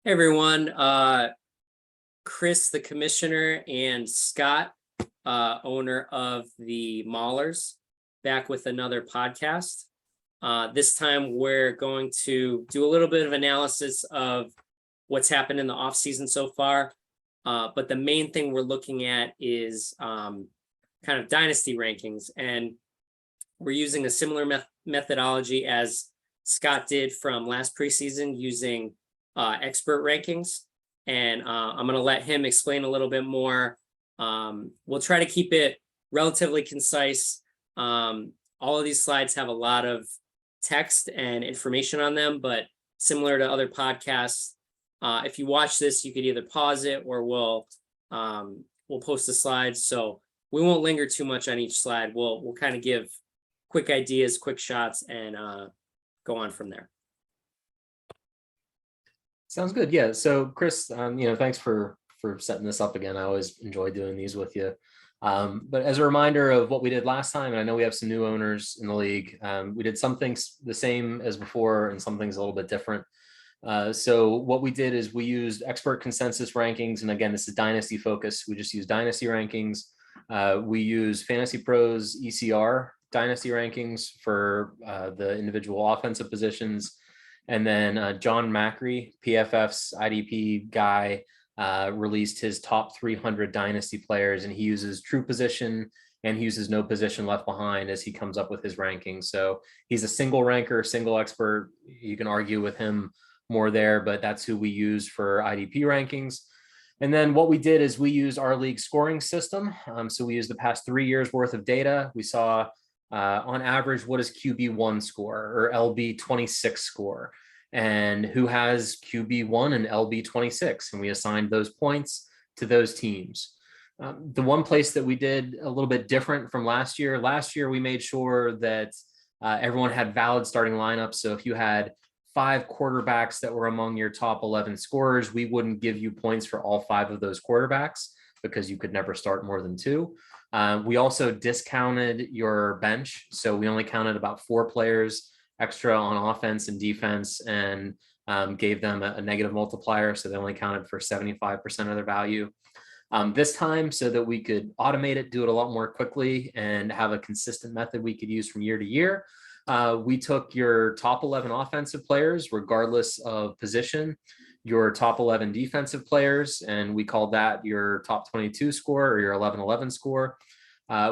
Hey everyone, Chris, the commissioner, and Scott, owner of the Maulers, back with another podcast. This time we're going to do a little bit of analysis of what's happened in the off season so far. But the main thing we're looking at is kind of dynasty rankings, and we're using a similar methodology as Scott did from last preseason, using expert rankings, and I'm going to let him explain a little bit more. We'll try to keep it relatively concise. All of these slides have a lot of text and information on them, but similar to other podcasts, if you watch this, you could either pause it or we'll post the slides. So we won't linger too much on each slide. We'll kind of give quick ideas, quick shots, and go on from there. Sounds good. Yeah. So Chris, thanks for setting this up again. I always enjoy doing these with you. But as a reminder of what we did last time, and I know we have some new owners in the league, we did some things the same as before and some things a little bit different. So what we did is we used expert consensus rankings. And again, this is dynasty focus. We just use dynasty rankings. We use Fantasy Pros ECR dynasty rankings for the individual offensive positions. And then John Macri, PFF's IDP guy, released his top 300 dynasty players, and he uses true position and he uses no position left behind as he comes up with his rankings. So he's a single ranker, single expert. You can argue with him more there, but that's who we use for IDP rankings. And then what we did is we used our league scoring system. So we used the past 3 years worth of data. We saw on average, what does QB1 score or LB26 score, and who has QB1 and LB26, and we assigned those points to those teams. The one place that we did a little bit different from last year, we made sure that everyone had valid starting lineups. So if you had 5 quarterbacks that were among your top 11 scorers, we wouldn't give you points for all 5 of those quarterbacks because you could never start more than 2. We also discounted your bench. So we only counted about 4 players extra on offense and defense and gave them a negative multiplier. So they only counted for 75% of their value. This time, so that we could automate it, do it a lot more quickly and have a consistent method we could use from year to year. We took your top 11 offensive players, regardless of position, your top 11 defensive players, and we called that your top 22 score or your 11-11 score.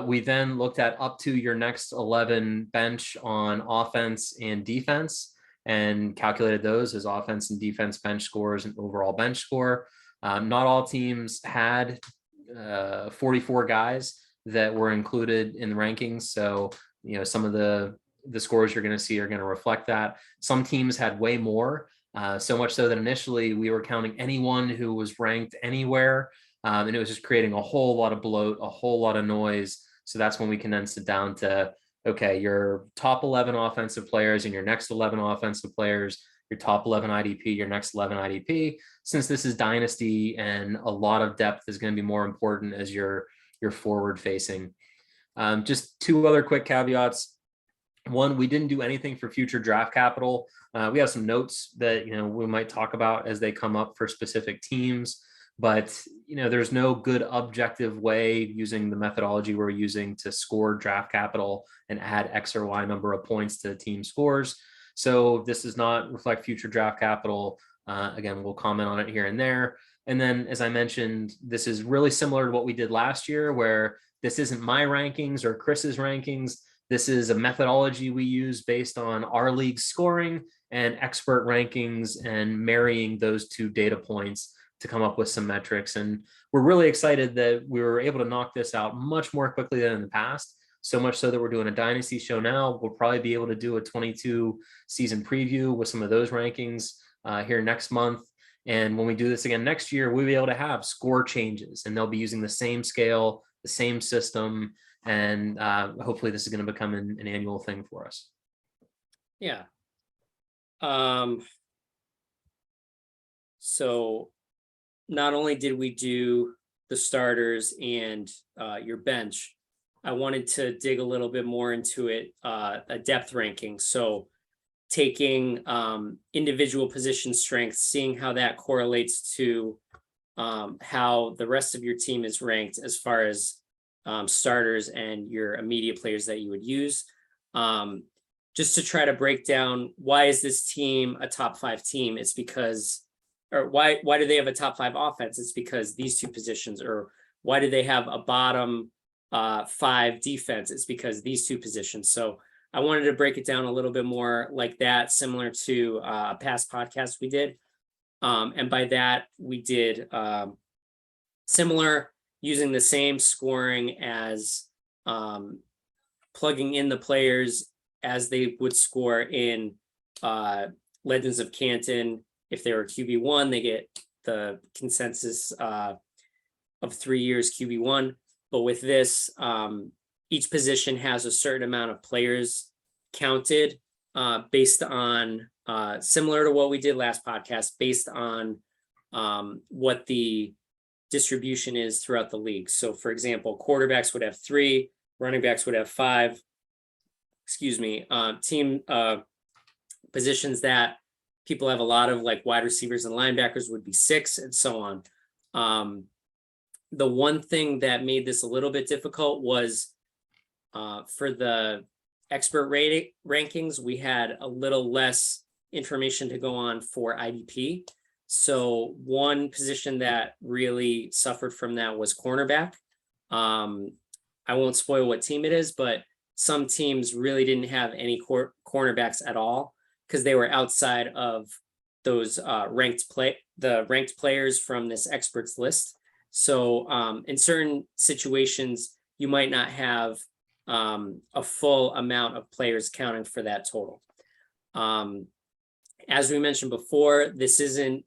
We then looked at up to your next 11 bench on offense and defense and calculated those as offense and defense bench scores and overall bench score. Not all teams had 44 guys that were included in the rankings. So, some of the scores you're going to see are going to reflect that. Some teams had way more. So much so that initially we were counting anyone who was ranked anywhere, and it was just creating a whole lot of bloat, a whole lot of noise. So that's when we condensed it down to, okay, your top 11 offensive players and your next 11 offensive players, your top 11 IDP, your next 11 IDP. Since this is dynasty and a lot of depth is going to be more important as you're forward facing. Just 2 other quick caveats. One, we didn't do anything for future draft capital. We have some notes that we might talk about as they come up for specific teams, but there's no good objective way using the methodology we're using to score draft capital and add X or Y number of points to the team scores. So this does not reflect future draft capital. Again, we'll comment on it here and there. And then, as I mentioned, this is really similar to what we did last year, where this isn't my rankings or Chris's rankings. This is a methodology we use based on our league scoring and expert rankings and marrying those 2 data points to come up with some metrics. And we're really excited that we were able to knock this out much more quickly than in the past. So much so that we're doing a dynasty show now. We'll probably be able to do a 22 season preview with some of those rankings here next month. And when we do this again next year, we'll be able to have score changes, and they'll be using the same scale, the same system. And hopefully this is going to become an annual thing for us. Yeah. So not only did we do the starters and your bench, I wanted to dig a little bit more into it, a depth ranking. So taking individual position strengths, seeing how that correlates to how the rest of your team is ranked as far as starters and your immediate players that you would use. Just to try to break down, why is this team a top 5 team? It's because, or why do they have a top 5 offense? It's because these 2 positions. Or why do they have a bottom 5 defense? It's because these 2 positions. So I wanted to break it down a little bit more like that, similar to a past podcast we did. And by that, we did similar, using the same scoring as plugging in the players as they would score in Legends of Canton. If they were QB1, they get the consensus of 3 years QB1. But with this, each position has a certain amount of players counted based on, similar to what we did last podcast, based on what the distribution is throughout the league. So for example, quarterbacks would have 3, running backs would have 5, team positions that people have a lot of, like wide receivers and linebackers, would be 6, and so on. The one thing that made this a little bit difficult was for the expert rankings, we had a little less information to go on for IDP. So one position that really suffered from that was cornerback. I won't spoil what team it is, but some teams really didn't have any cornerbacks at all because they were outside of those ranked players from this experts list. So in certain situations, you might not have a full amount of players counting for that total. As we mentioned before, this isn't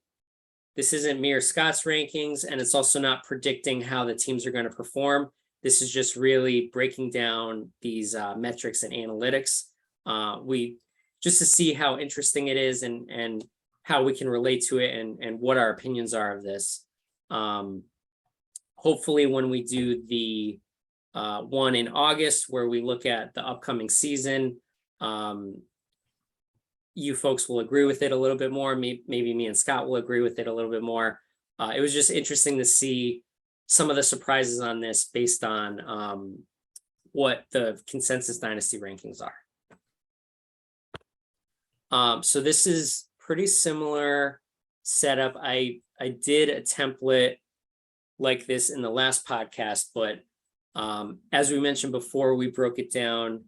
mere Scott's rankings, and it's also not predicting how the teams are going to perform. This is just really breaking down these metrics and analytics. We just to see how interesting it is and how we can relate to it and what our opinions are of this. Hopefully when we do the one in August where we look at the upcoming season, you folks will agree with it a little bit more. Maybe me and Scott will agree with it a little bit more. It was just interesting to see some of the surprises on this based on what the consensus dynasty rankings are. So this is pretty similar setup. I did a template like this in the last podcast, but as we mentioned before, we broke it down.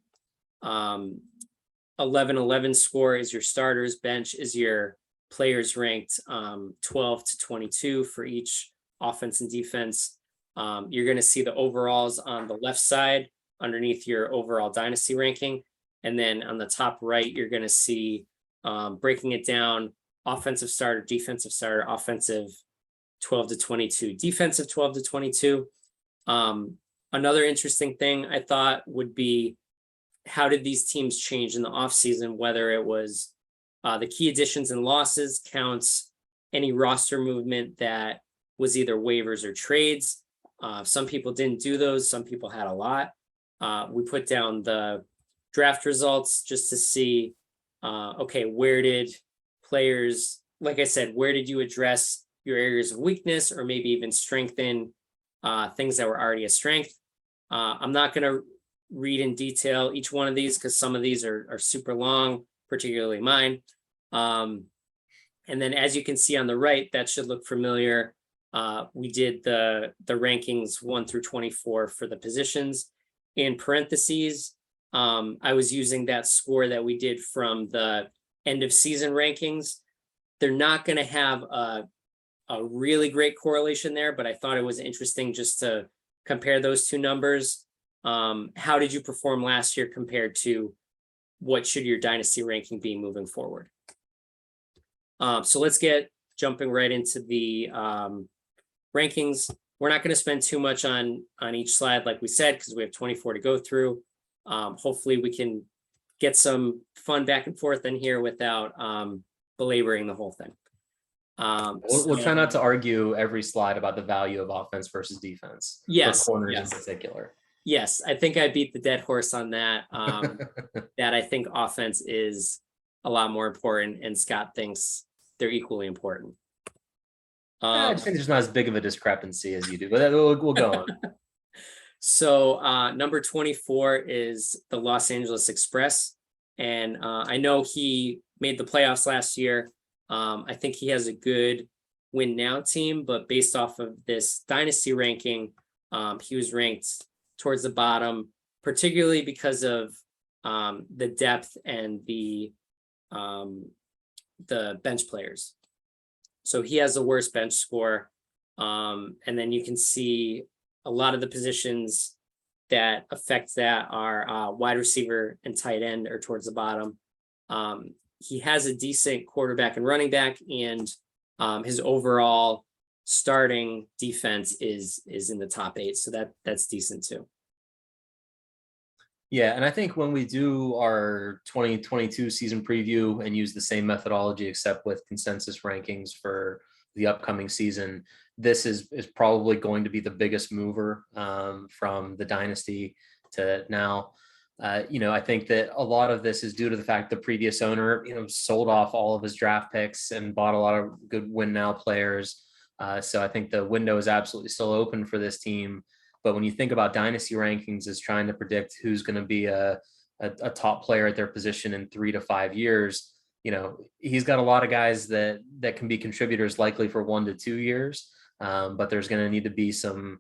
11-11 score is your starters, bench is your players ranked 12 to 22 for each offense and defense. You're going to see the overalls on the left side underneath your overall dynasty ranking. And then on the top right, you're going to see breaking it down: offensive starter, defensive starter, offensive 12 to 22, defensive 12 to 22. Another interesting thing I thought would be, how did these teams change in the offseason, whether it was the key additions and losses counts, any roster movement that was either waivers or trades. Some people didn't do those. Some people had a lot. We put down the draft results just to see, okay, where did players, like I said, where did you address your areas of weakness or maybe even strengthen things that were already a strength. I'm not going to read in detail each one of these because some of these are super long, particularly mine. And then as you can see on the right, that should look familiar. We did the rankings 1 through 24 for the positions. In parentheses, I was using that score that we did from the end of season rankings. They're not going to have a really great correlation there, but I thought it was interesting just to compare those two numbers. How did you perform last year compared to what should your dynasty ranking be moving forward? So let's get jumping right into the rankings. We're not going to spend too much on each slide, like we said, because we have 24 to go through. Hopefully we can get some fun back and forth in here without belaboring the whole thing. We'll try not to argue every slide about the value of offense versus defense. Yes, for corners yes. in particular. Yes, I think I beat the dead horse on that. That I think offense is a lot more important, and Scott thinks they're equally important. I just think there's not as big of a discrepancy as you do, but we'll go on. So number 24 is the Los Angeles Express. And I know he made the playoffs last year. I think he has a good win now team, but based off of this dynasty ranking, he was ranked towards the bottom, particularly because of the depth and the bench players. So he has the worst bench score. And then you can see a lot of the positions that affect that are wide receiver and tight end are towards the bottom. He has a decent quarterback and running back, and his overall starting defense is in the top 8. So that's decent too. Yeah, and I think when we do our 2022 season preview and use the same methodology, except with consensus rankings for the upcoming season, this is probably going to be the biggest mover from the dynasty to now. I think that a lot of this is due to the fact the previous owner, sold off all of his draft picks and bought a lot of good win now players. So I think the window is absolutely still open for this team. But when you think about dynasty rankings as trying to predict who's going to be a top player at their position in 3 to 5 years, he's got a lot of guys that can be contributors likely for 1 to 2 years. But there's going to need to be some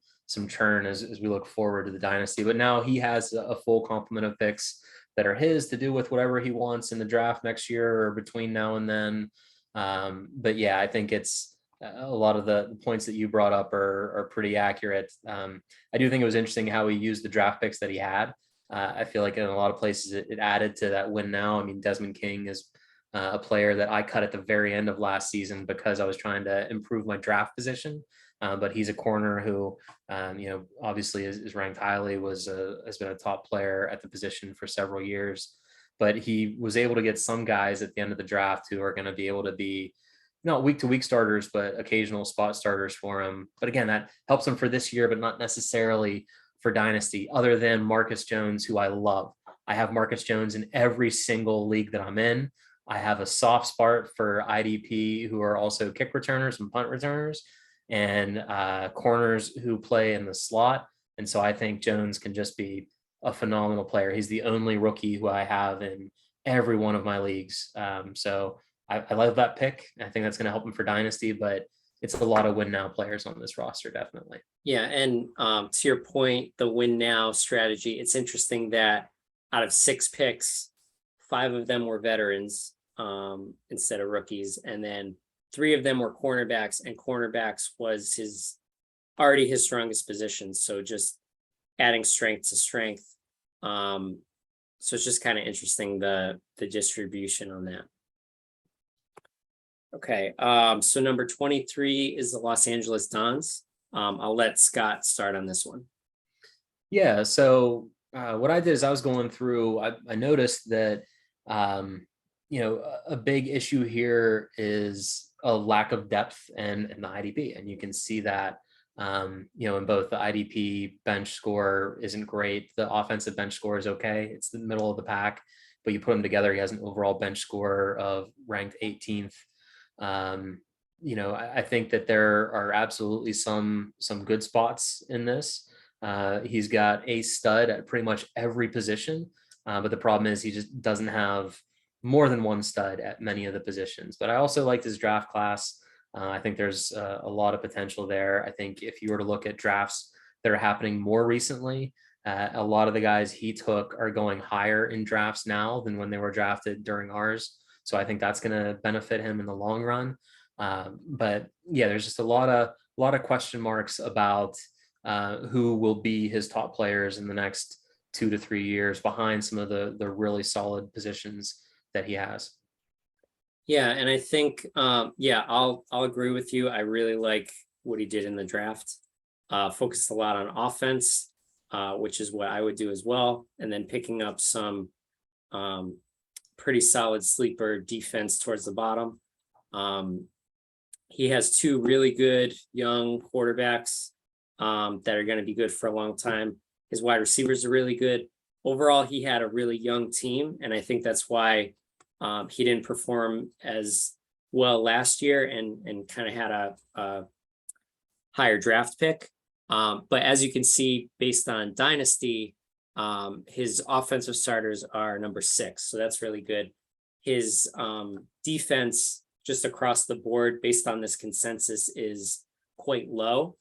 churn as we look forward to the dynasty. But now he has a full complement of picks that are his to do with whatever he wants in the draft next year or between now and then. But yeah, I think it's a lot of the points that you brought up are pretty accurate. I do think it was interesting how he used the draft picks that he had. I feel like in a lot of places it added to that win now. I mean, Desmond King is a player that I cut at the very end of last season because I was trying to improve my draft position. But he's a corner who, obviously is ranked highly, has been a top player at the position for several years. But he was able to get some guys at the end of the draft who are going to be able to be not week to week starters, but occasional spot starters for him. But again, that helps him for this year, but not necessarily for dynasty, other than Marcus Jones, who I love. I have Marcus Jones in every single league that I'm in. I have a soft spot for IDP, who are also kick returners and punt returners, and corners who play in the slot. And so I think Jones can just be a phenomenal player. He's the only rookie who I have in every one of my leagues. So I love that pick. I think that's going to help him for dynasty, but it's a lot of win now players on this roster, definitely. Yeah, and to your point, the win now strategy, it's interesting that out of 6 picks, 5 of them were veterans instead of rookies, and then 3 of them were cornerbacks, and cornerbacks was already his strongest position. So just adding strength to strength. So it's just kind of interesting the distribution on that. Okay, so number 23 is the Los Angeles Dons. I'll let Scott start on this one. Yeah, so what I did is I was going through, I noticed that, a big issue here is a lack of depth and the IDP. And you can see that, in both the IDP bench score isn't great. The offensive bench score is okay. It's the middle of the pack, but you put them together, he has an overall bench score of ranked 18th. I think that there are absolutely some good spots in this. He's got a stud at pretty much every position, but the problem is he just doesn't have more than one stud at many of the positions. But I also liked his draft class. I think there's a lot of potential there. I think if you were to look at drafts that are happening more recently, a lot of the guys he took are going higher in drafts now than when they were drafted during ours. So I think that's going to benefit him in the long run. But yeah, there's just a lot of question marks about who will be his top players in the next 2 to 3 years behind some of the really solid positions that he has. Yeah, and I think I'll agree with you. I really like what he did in the draft. Focused a lot on offense, which is what I would do as well, and then picking up some pretty solid sleeper defense towards the bottom. He has 2 really good young quarterbacks that are going to be good for a long time. His wide receivers are really good. Overall, he had a really young team, and I think that's why He didn't perform as well last year and kind of had a higher draft pick. But as you can see, based on Dynasty, his offensive starters are number 6. So that's really good. His defense just across the board based on this consensus is quite low.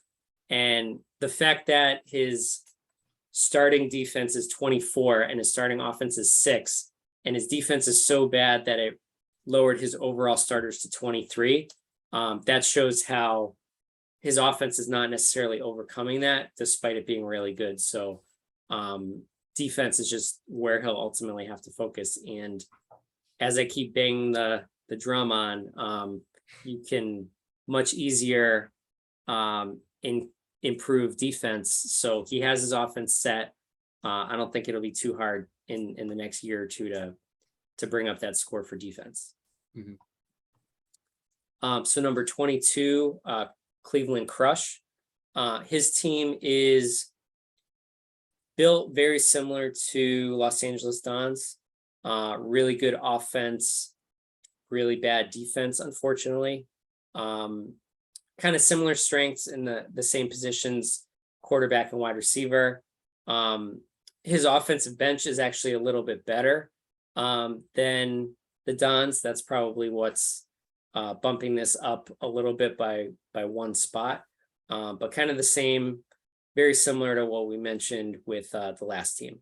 And the fact that his starting defense is 24 and his starting offense is 6, and his defense is so bad that it lowered his overall starters to 23. That shows how his offense is not necessarily overcoming that, despite it being really good. So defense is just where he'll ultimately have to focus. And as I keep banging the drum on, you can much easier improve defense. So he has his offense set. I don't think it'll be too hard in the next year or two to bring up that score for defense. Mm-hmm. So number 22, Cleveland Crush. His team is built very similar to Los Angeles Dons. Really good offense, really bad defense, unfortunately. Kind of similar strengths in the same positions, quarterback and wide receiver. His offensive bench is actually a little bit better than the Dons. That's probably what's bumping this up a little bit by one spot, but kind of the same, very similar to what we mentioned with the last team.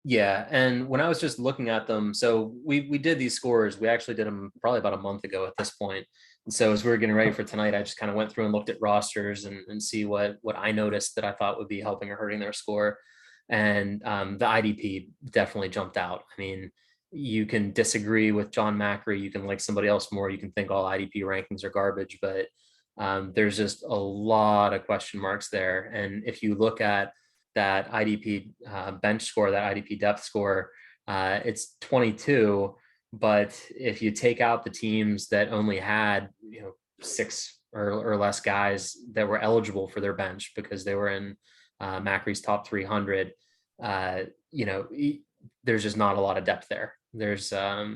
Yeah, and when I was just looking at them, so we did these scores. We actually did them probably about a month ago at this point. And so as we were getting ready for tonight, I just kind of went through and looked at rosters and see what I noticed that I thought would be helping or hurting their score. And the IDP definitely jumped out. I mean, you can disagree with John Macri, you can like somebody else more, you can think all IDP rankings are garbage, but there's just a lot of question marks there. And if you look at that IDP bench score, that IDP depth score, it's 22. But if you take out the teams that only had 6 or less guys that were eligible for their bench because they were in Macri's top 300, there's just not a lot of depth there. There's I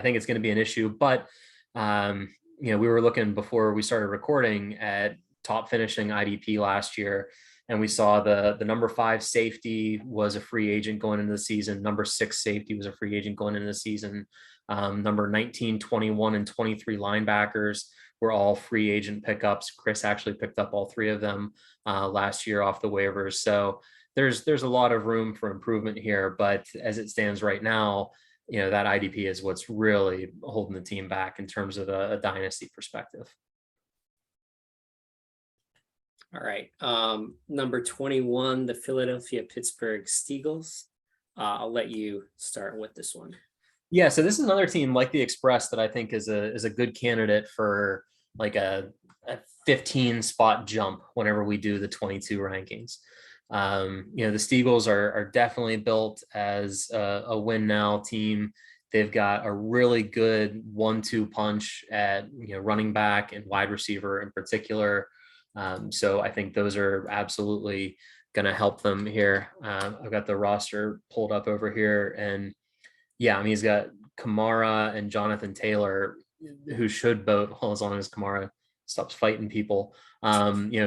think it's going to be an issue, but we were looking before we started recording at top finishing IDP last year, and we saw the number 5 safety was a free agent going into the season. Number 6 safety was a free agent going into the season. Number 19, 21, and 23 linebackers were all free agent pickups. Chris actually picked up all 3 of them last year off the waivers. So there's a lot of room for improvement here. But as it stands right now, that IDP is what's really holding the team back in terms of a dynasty perspective. All right. Number 21, the Philadelphia Pittsburgh Steagles. I'll let you start with this one. Yeah, so this is another team like the Express that I think is a good candidate for like a 15 spot jump whenever we do the 22 rankings. The Steagles are definitely built as a win now team. They've got a really good 1-2 punch at running back and wide receiver in particular. So I think those are absolutely going to help them here. I've got the roster pulled up over here, and yeah, I mean, he's got Kamara and Jonathan Taylor, who should both, well, as long as Kamara stops fighting people,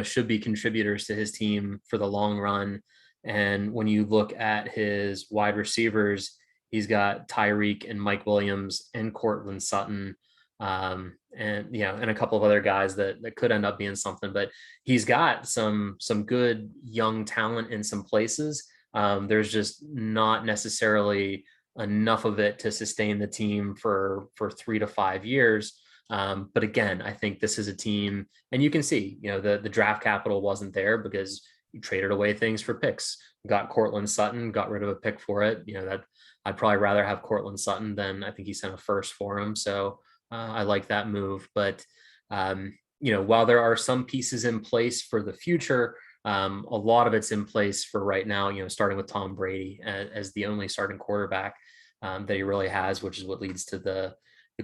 should be contributors to his team for the long run. And when you look at his wide receivers, he's got Tyreek and Mike Williams and Cortland Sutton, and a couple of other guys that could end up being something. But he's got some good young talent in some places. There's just not necessarily enough of it to sustain the team for 3 to 5 years. But again, I think this is a team, and you can see, the draft capital wasn't there because you traded away things for picks. Got Cortland Sutton, got rid of a pick for it. That I'd probably rather have Cortland Sutton than I think he sent a first for him. So I like that move. But while there are some pieces in place for the future, a lot of it's in place for right now. Starting with Tom Brady as the only starting quarterback that he really has, which is what leads to the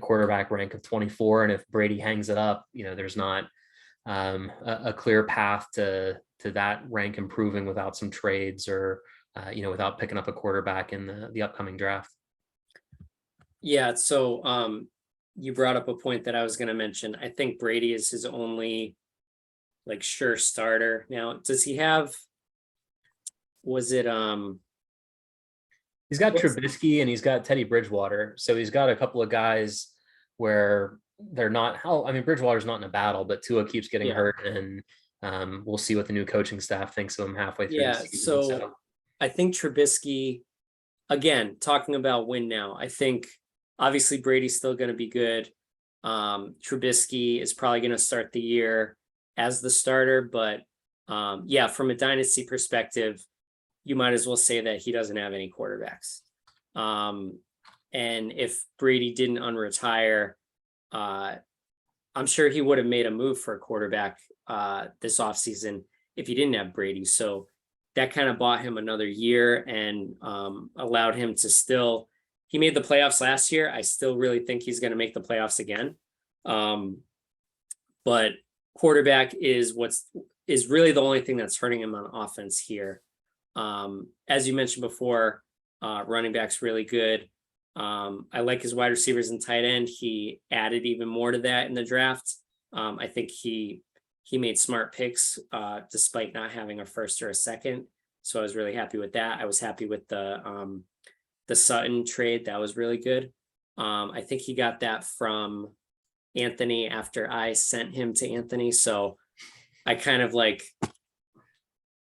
quarterback rank of 24. And if Brady hangs it up, there's not a clear path to that rank improving without some trades or without picking up a quarterback in the upcoming draft. Yeah, so you brought up a point that I was gonna mention. I think Brady is his only like sure starter. Now, does he have, was it He's got what's Trubisky and he's got Teddy Bridgewater. So he's got a couple of guys where they're not hell. I mean, Bridgewater's not in a battle, but Tua keeps getting yeah. hurt, and we'll see what the new coaching staff thinks of him halfway through the Yeah, season. so So I think Trubisky, again, talking about win now, I think obviously Brady's still gonna be good. Trubisky is probably gonna start the year as the starter, but yeah, from a dynasty perspective, you might as well say that he doesn't have any quarterbacks. Um, and if Brady didn't unretire, uh, I'm sure he would have made a move for a quarterback this offseason if he didn't have Brady. So that kind of bought him another year and allowed him to still. He made the playoffs last year. I still really think he's going to make the playoffs again. But quarterback is really the only thing that's hurting him on offense here. As you mentioned before, running back's really good. I like his wide receivers and tight end. He added even more to that in the draft. I think he made smart picks despite not having a first or a second. So I was really happy with that. I was happy with the Sutton trade. That was really good. I think he got that from Anthony after I sent him to Anthony. So I kind of like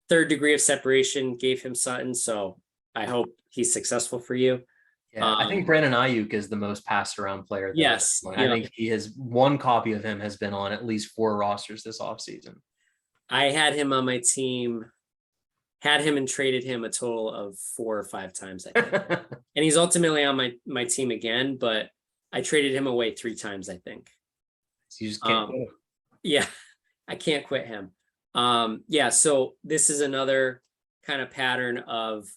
third degree of separation gave him Sutton. So I hope he's successful for you. yeah, I think Brandon Ayuk is the most passed around player. Though, Yes. I think he has one copy of him has been on at least 4 rosters this offseason. I had him on my team, had him and traded him a total of 4 or 5 times, I think. And he's ultimately on my team again, but I traded him away 3 times, I think. So you just can't. Yeah, I can't quit him. Yeah, so this is another kind of pattern of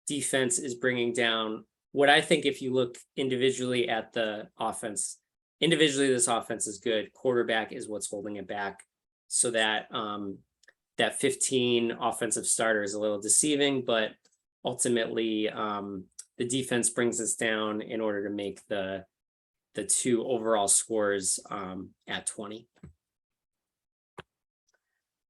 defense is bringing down what I think. If you look individually at the offense, individually this offense is good. Quarterback is what's holding it back. So that that 15 offensive starter is a little deceiving, but ultimately the defense brings us down in order to make the 2 overall scores at 20.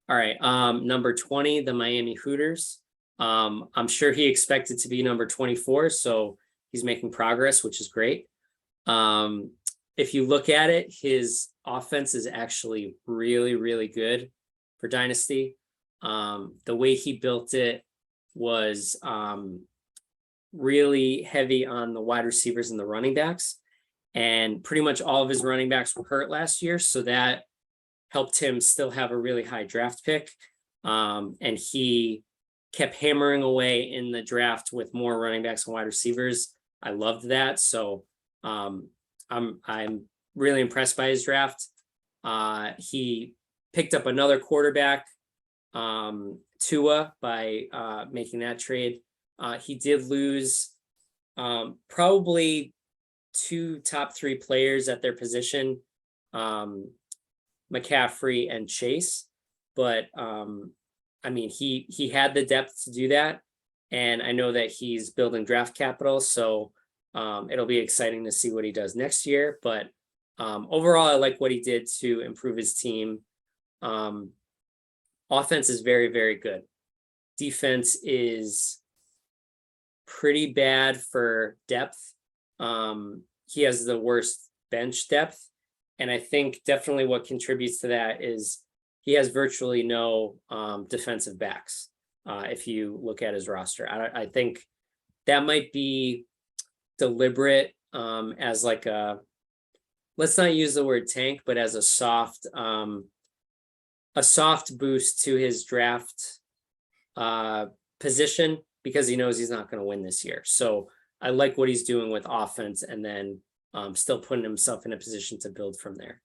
All right, number 20, the Miami Hooters. I'm sure he expected to be number 24, so he's making progress, which is great. If you look at it, his offense is actually really, really good for Dynasty. The way he built it was really heavy on the wide receivers and the running backs. And pretty much all of his running backs were hurt last year, so that helped him still have a really high draft pick. And he kept hammering away in the draft with more running backs and wide receivers. I loved that. So I'm really impressed by his draft. He picked up another quarterback, Tua, by making that trade. He did lose probably 2 top 3 players at their position, McCaffrey and Chase. But I mean, he had the depth to do that. And I know that he's building draft capital. So it'll be exciting to see what he does next year. But overall, I like what he did to improve his team. Offense is very, very good. Defense is pretty bad for depth. He has the worst bench depth. And I think definitely what contributes to that is he has virtually no defensive backs. If you look at his roster, I think that might be deliberate as like let's not use the word tank, but as a soft boost to his draft position, because he knows he's not going to win this year. So I like what he's doing with offense, and then still putting himself in a position to build from there.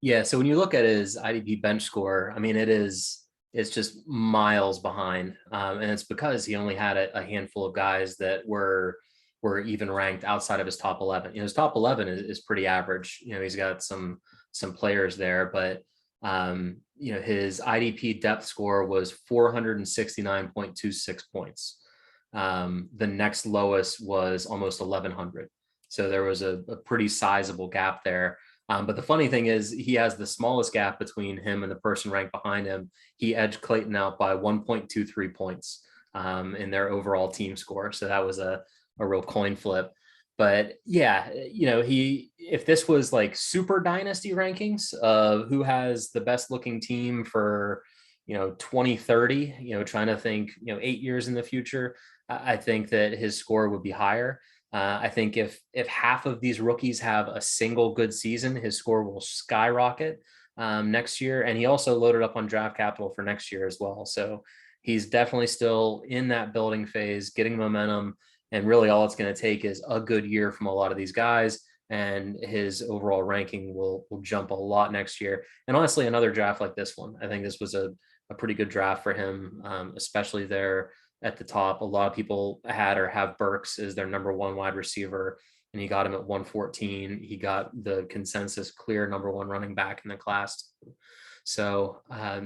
Yeah. So when you look at his IDP bench score, I mean, it's just miles behind. And it's because he only had a handful of guys that were even ranked outside of his top 11. His top 11 is pretty average. He's got some players there, but his IDP depth score was 469.26 points. The next lowest was almost 1100. So there was a pretty sizable gap there. But the funny thing is, he has the smallest gap between him and the person ranked behind him. He edged Clayton out by 1.23 points in their overall team score. So that was a real coin flip. But yeah, if this was like super dynasty rankings of who has the best looking team for 2030, trying to think 8 years in the future, I think that his score would be higher. I think if half of these rookies have a single good season, his score will skyrocket next year. And he also loaded up on draft capital for next year as well. So he's definitely still in that building phase, getting momentum. And really all it's going to take is a good year from a lot of these guys, and his overall ranking will jump a lot next year. And honestly, another draft like this one, I think this was a pretty good draft for him, especially there at the top. A lot of people had or have Burks as their number one wide receiver, and he got him at 114. He got the consensus clear number one running back in the class. So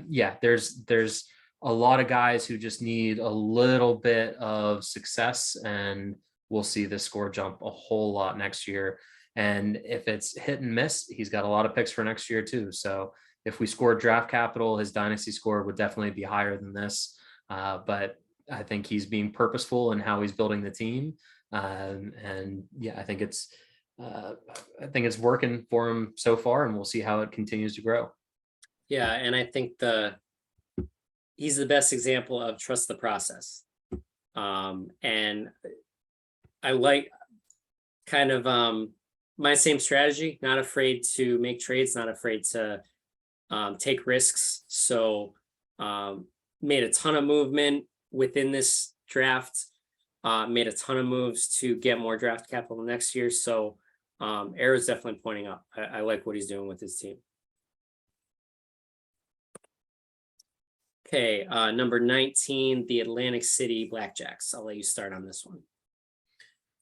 yeah, there's a lot of guys who just need a little bit of success, and we'll see the score jump a whole lot next year. And if it's hit and miss, he's got a lot of picks for next year too. So if we scored draft capital, his dynasty score would definitely be higher than this. But I think he's being purposeful in how he's building the team. And yeah, I think it's working for him so far, and we'll see how it continues to grow. Yeah, and I think he's the best example of trust the process. And I like kind of my same strategy, not afraid to make trades, not afraid to take risks. So made a ton of movement within this draft, made a ton of moves to get more draft capital next year. So Arrow's definitely pointing up. I like what he's doing with his team. Okay, number 19, the Atlantic City Blackjacks. I'll let you start on this one.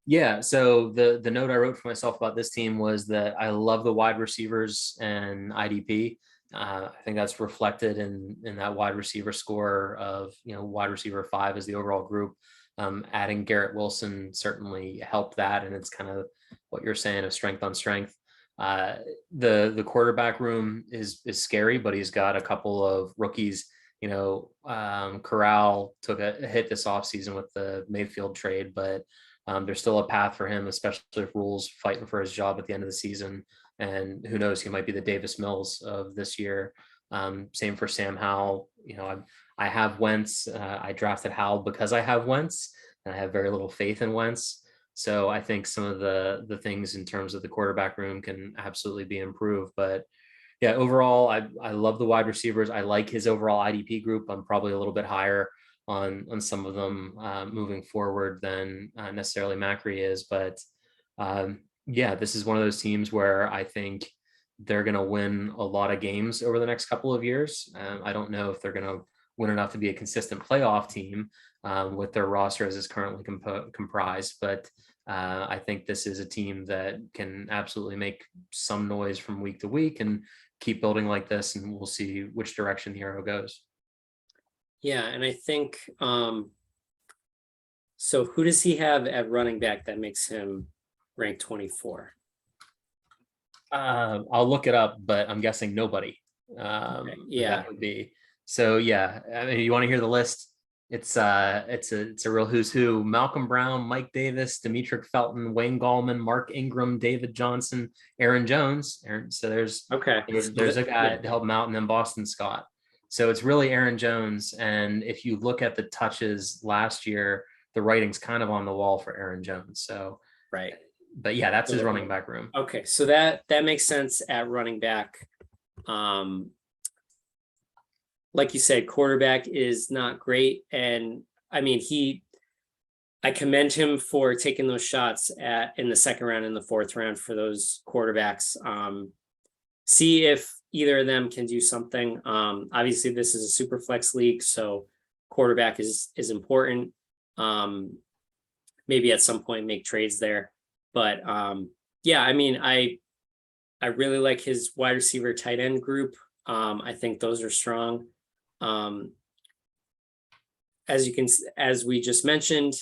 Yeah, so the note I wrote for myself about this team was that I love the wide receivers and IDP. I think that's reflected in that wide receiver score of wide receiver 5 as the overall group. Adding Garrett Wilson certainly helped that, and it's kind of what you're saying of strength on strength. The quarterback room is scary, but he's got a couple of rookies. Corral took a hit this offseason with the Mayfield trade, but there's still a path for him, especially if Rule's fighting for his job at the end of the season. And who knows, he might be the Davis Mills of this year. Same for Sam Howell. I have Wentz. I drafted Howell because I have Wentz, and I have very little faith in Wentz. So I think some of the things in terms of the quarterback room can absolutely be improved. But yeah, overall, I love the wide receivers. I like his overall IDP group. I'm probably a little bit higher on some of them moving forward than necessarily Macri is. But yeah, this is one of those teams where I think they're going to win a lot of games over the next couple of years. I don't know if they're going to win enough to be a consistent playoff team with their roster as is currently comprised. But I think this is a team that can absolutely make some noise from week to week and keep building like this, and we'll see which direction the arrow goes. Yeah, and I think so who does he have at running back that makes him rank 24? I'll look it up, but I'm guessing nobody. Okay, yeah, that would be. So yeah, I mean, you want to hear the list? It's a real who's who: Malcolm Brown, Mike Davis, Demetric Felton, Wayne Gallman, Mark Ingram, David Johnson, Aaron Jones. So there's a guy to help him out, and then Boston Scott. So it's really Aaron Jones. And if you look at the touches last year, the writing's kind of on the wall for Aaron Jones. So right. But yeah, that's his running back room. Okay, so that makes sense at running back. Like you said, quarterback is not great. And I mean, I commend him for taking those shots in the second round and the fourth round for those quarterbacks. See if either of them can do something. Obviously, this is a super flex league, so quarterback is important. Maybe at some point make trades there. But yeah, I mean, I really like his wide receiver tight end group. I think those are strong. As we just mentioned,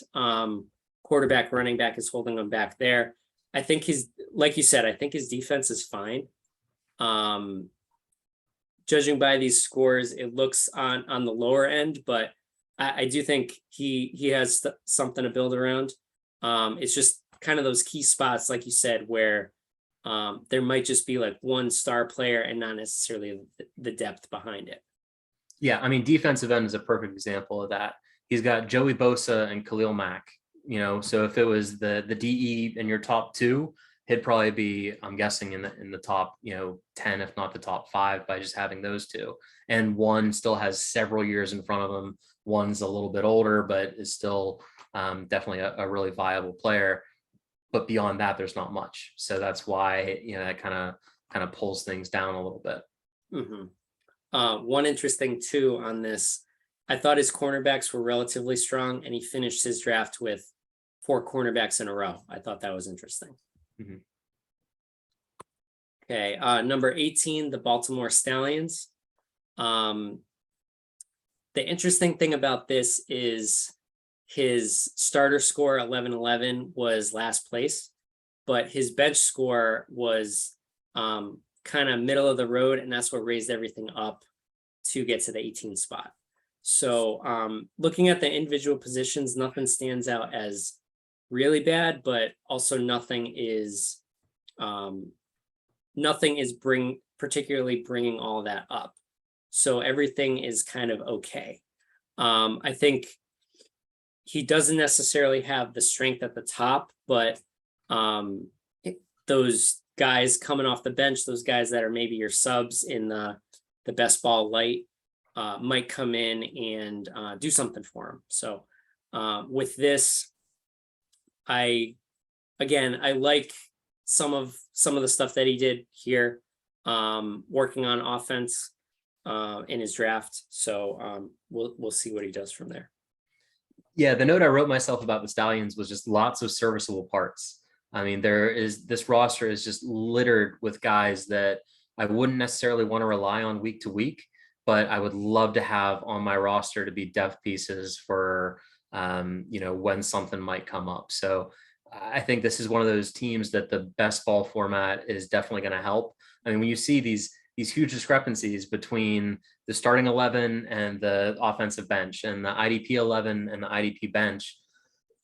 quarterback, running back is holding them back there. I think he's, like you said, I think his defense is fine. Judging by these scores, it looks on the lower end, but I do think he has something to build around. It's just kind of those key spots, like you said, where there might just be like one star player and not necessarily the depth behind it. Yeah, I mean, defensive end is a perfect example of that. He's got Joey Bosa and Khalil Mack. So if it was the DE in your top two, he'd probably be, I'm guessing, in the top 10, if not the top 5, by just having those two. And one still has several years in front of him. One's a little bit older, but is still definitely a really viable player. But beyond that, there's not much. So that's why that kind of pulls things down a little bit. One interesting too on this, I thought his cornerbacks were relatively strong, and he finished his draft with 4 cornerbacks in a row. I thought that was interesting. Okay, number 18, the Baltimore Stallions. The interesting thing about this is his starter score 11-11 was last place, but his bench score was kind of middle of the road, and that's what raised everything up to get to the 18 spot. So looking at the individual positions, nothing stands out as really bad, but also nothing is particularly bringing all that up. So everything is kind of okay. I think he doesn't necessarily have the strength at the top, but those guys coming off the bench, those guys that are maybe your subs in the best ball light, might come in and do something for him. So with this, I like some of the stuff that he did here, working on offense in his draft. So we'll see what he does from there. Yeah, the note I wrote myself about the Stallions was just lots of serviceable parts. I mean, this roster is just littered with guys that I wouldn't necessarily want to rely on week to week, but I would love to have on my roster to be depth pieces for when something might come up. So I think this is one of those teams that the best ball format is definitely going to help. I mean, when you see these huge discrepancies between the starting 11 and the offensive bench, and the IDP 11 and the IDP bench,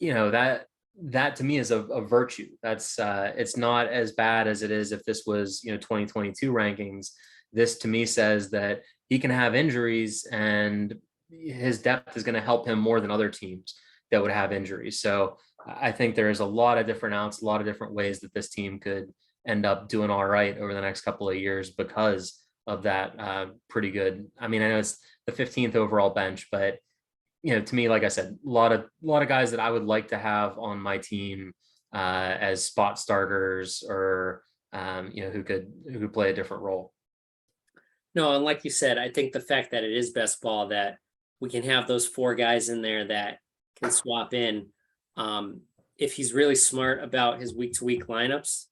that to me is a virtue. That's it's not as bad as it is if this was 2022 rankings. This to me says that he can have injuries, and his depth is going to help him more than other teams that would have injuries. So I think there's a lot of different outs, a lot of different ways that this team could end up doing all right over the next couple of years because of that pretty good. I mean, I know it's the 15th overall bench, but to me, like I said, a lot of guys that I would like to have on my team as spot starters, or who could play a different role. No, and like you said, I think the fact that it is best ball, that we can have those 4 guys in there that can swap in. If he's really smart about his week to week lineups,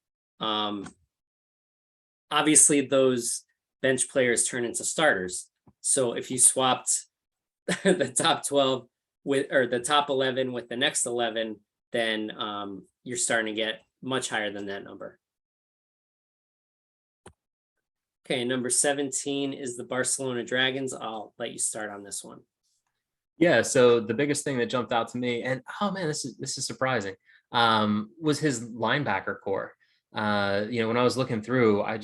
obviously those bench players turn into starters. So if you swapped the top 12 or the top 11 with the next 11, then you're starting to get much higher than that number. Okay, number 17 is the Barcelona Dragons. I'll let you start on this one. Yeah, so the biggest thing that jumped out to me, and oh man, this is surprising, was his linebacker core. When I was looking through, I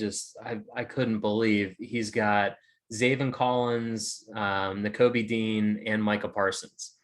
couldn't believe he's got Zaven Collins, Nakobe Dean, and Micah Parsons.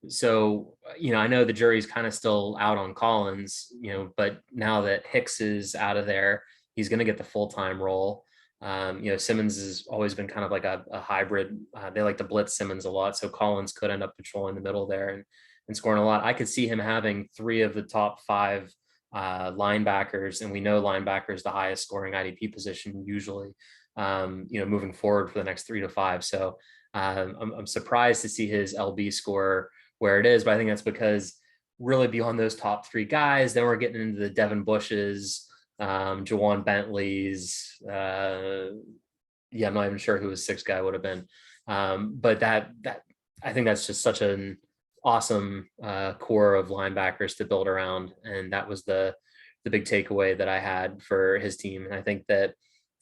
So, I know the jury's kind of still out on Collins, but now that Hicks is out of there, he's going to get the full-time role. Simmons has always been kind of like a hybrid. They like to blitz Simmons a lot, so Collins could end up patrolling the middle there and scoring a lot. I could see him having 3 of the top 5 linebackers, and we know linebacker is the highest scoring IDP position usually, moving forward for the next 3 to 5. So I'm surprised to see his LB score where it is, but I think that's because really beyond those top 3 guys, then we're getting into the Devin Bushes, Jawan Bentley's, I'm not even sure who his 6th guy would have been. But that I think that's just such an awesome core of linebackers to build around. And that was the the big takeaway that I had for his team. And I think that,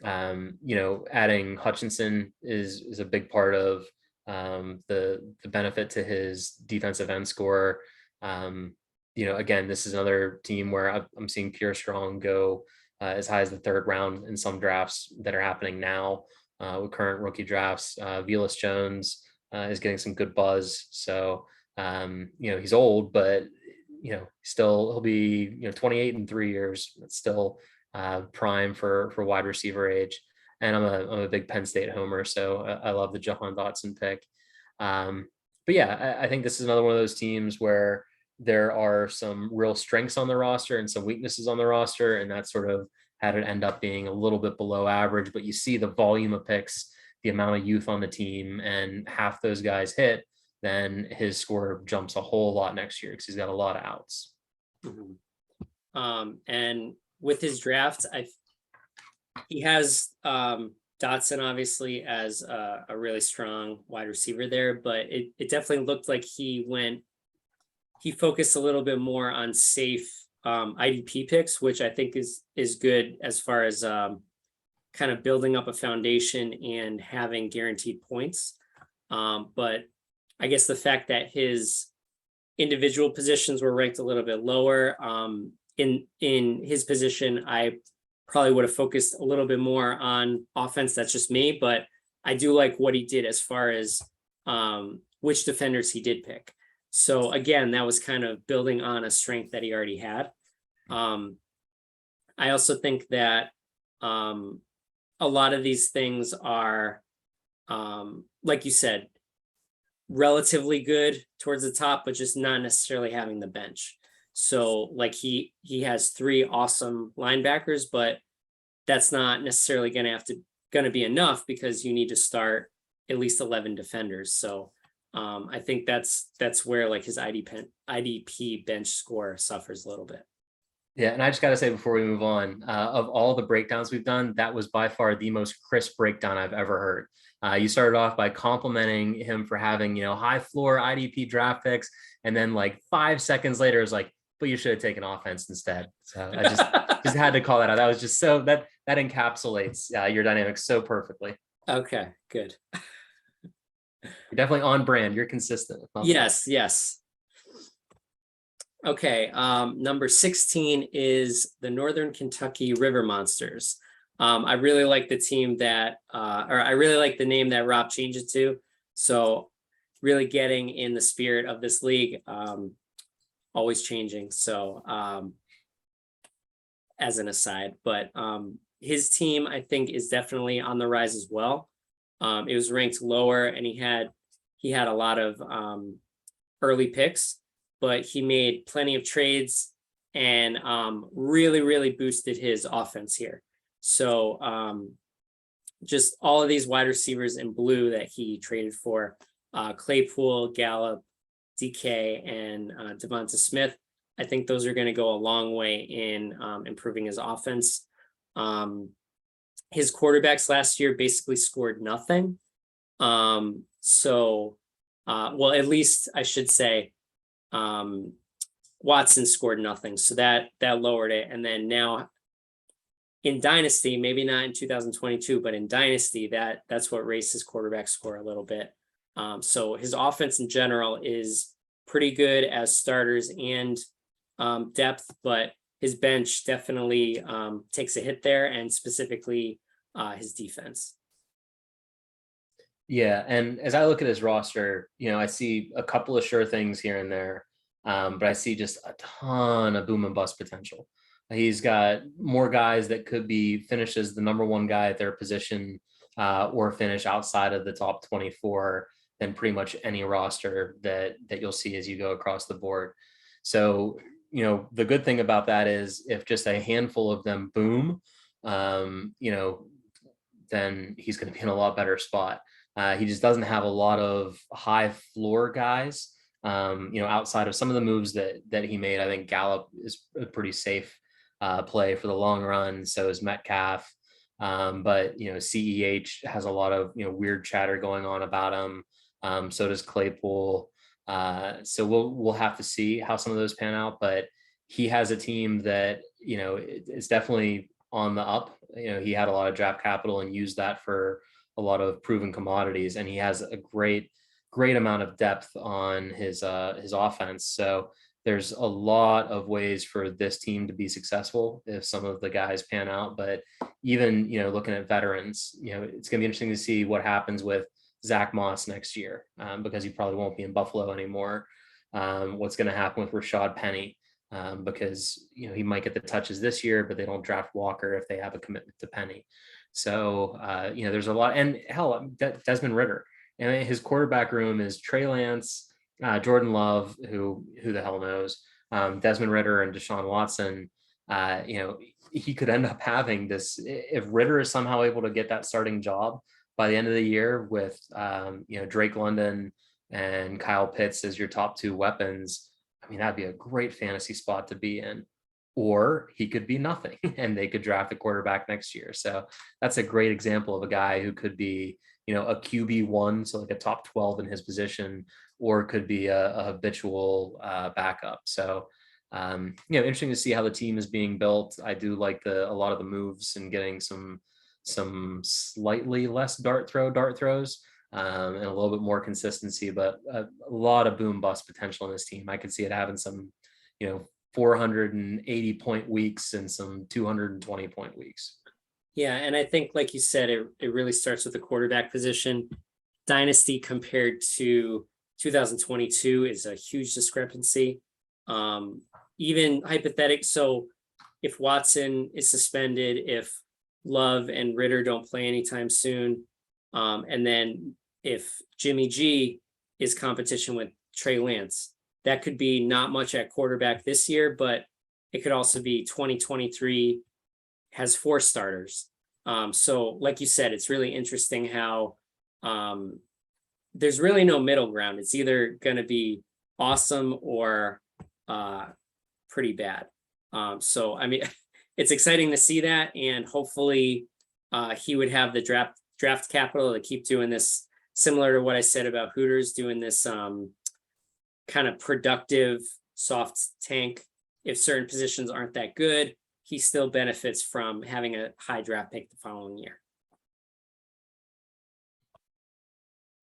adding Hutchinson is a big part of the benefit to his defensive end score. Again, this is another team where I'm seeing Pure Strong go as high as the third round in some drafts that are happening now with current rookie drafts. Velas Jones is getting some good buzz. So, he's old, but, still he'll be, 28 in 3 years. It's still prime for wide receiver age. And I'm a big Penn State homer, so I love the Jahan Dotson pick. But yeah, I think this is another one of those teams where there are some real strengths on the roster and some weaknesses on the roster, and that sort of had it end up being a little bit below average. But you see the volume of picks, the amount of youth on the team, and half those guys hit, then his score jumps a whole lot next year because he's got a lot of outs. And with his draft, he has Dotson obviously as a really strong wide receiver there, but it definitely looked like he focused a little bit more on safe IDP picks, which I think is good as far as kind of building up a foundation and having guaranteed points. But I guess the fact that his individual positions were ranked a little bit lower, in his position, I probably would have focused a little bit more on offense. That's just me, but I do like what he did as far as which defenders he did pick. So again, that was kind of building on a strength that he already had. I also think that a lot of these things are, like you said, relatively good towards the top, but just not necessarily having the bench. So like he has 3 awesome linebackers, but that's not necessarily going to be enough because you need to start at least 11 defenders. So I think that's where like his IDP bench score suffers a little bit. Yeah, and I just got to say before we move on, of all the breakdowns we've done, that was by far the most crisp breakdown I've ever heard. You started off by complimenting him for having, high floor IDP draft picks, and then like 5 seconds later, it was like, but you should have taken offense instead. So I just had to call that out. That was just so that encapsulates your dynamics so perfectly. Okay, good. You're definitely on brand. You're consistent. Yes. Okay, number 16 is the Northern Kentucky River Monsters. I really like the team that, or I really like the name that Rob changed it to. So really getting in the spirit of this league, always changing. So as an aside, but his team, I think, is definitely on the rise as well. It was ranked lower, and he had a lot of early picks, but he made plenty of trades and really boosted his offense here. So just all of these wide receivers in blue that he traded for, Claypool, Gallup, DK, and Devonta Smith, I think those are going to go a long way in improving his offense. His quarterbacks last year basically scored nothing. Well, at least I should say, Watson scored nothing. So that lowered it. And then now in Dynasty, maybe not in 2022, but in Dynasty, that's what raised his quarterback score a little bit. So his offense in general is pretty good as starters and depth, but his bench definitely takes a hit there, and specifically his defense. Yeah, and as I look at his roster, I see a couple of sure things here and there, but I see just a ton of boom and bust potential. He's got more guys that could be finished as the number 1 guy at their position or finish outside of the top 24 than pretty much any roster that you'll see as you go across the board. So, the good thing about that is if just a handful of them boom, then he's going to be in a lot better spot. He just doesn't have a lot of high floor guys, outside of some of the moves that he made. I think Gallup is a pretty safe play for the long run. So is Metcalf. But CEH has a lot of weird chatter going on about him. So does Claypool. So we'll have to see how some of those pan out. But he has a team that, it's definitely on the up. He had a lot of draft capital and used that for a lot of proven commodities, and he has a great amount of depth on his offense. So there's a lot of ways for this team to be successful if some of the guys pan out. But even, looking at veterans, it's going to be interesting to see what happens with Zach Moss next year, because he probably won't be in Buffalo anymore. What's going to happen with Rashad Penny, because, he might get the touches this year, but they don't draft Walker if they have a commitment to Penny. So, there's a lot. And hell, Desmond Ridder. I mean, his quarterback room is Trey Lance, Jordan Love, who the hell knows, Desmond Ridder and Deshaun Watson. He could end up having this if Ridder is somehow able to get that starting job by the end of the year with Drake London and Kyle Pitts as your top two weapons. I mean, that'd be a great fantasy spot to be in. Or he could be nothing and they could draft a quarterback next year. So that's a great example of a guy who could be, a QB1, so like a top 12 in his position, or could be a habitual backup. So, interesting to see how the team is being built. I do like a lot of the moves and getting some slightly less dart throws, and a little bit more consistency, but a lot of boom bust potential in this team. I could see it having some, 480 point weeks and some 220 point weeks. Yeah, and I think, like you said, it really starts with the quarterback position. Dynasty compared to 2022 is a huge discrepancy. Even hypothetical. So if Watson is suspended, if Love and Ridder don't play anytime soon, and then if Jimmy G is competition with Trey Lance, that could be not much at quarterback this year, but it could also be 2023 has 4 starters. So like you said, it's really interesting how there's really no middle ground. It's either going to be awesome or pretty bad. So, I mean, it's exciting to see that. And hopefully he would have the draft capital to keep doing this, similar to what I said about Hooters, doing this kind of productive soft tank. If certain positions aren't that good, he still benefits from having a high draft pick the following year.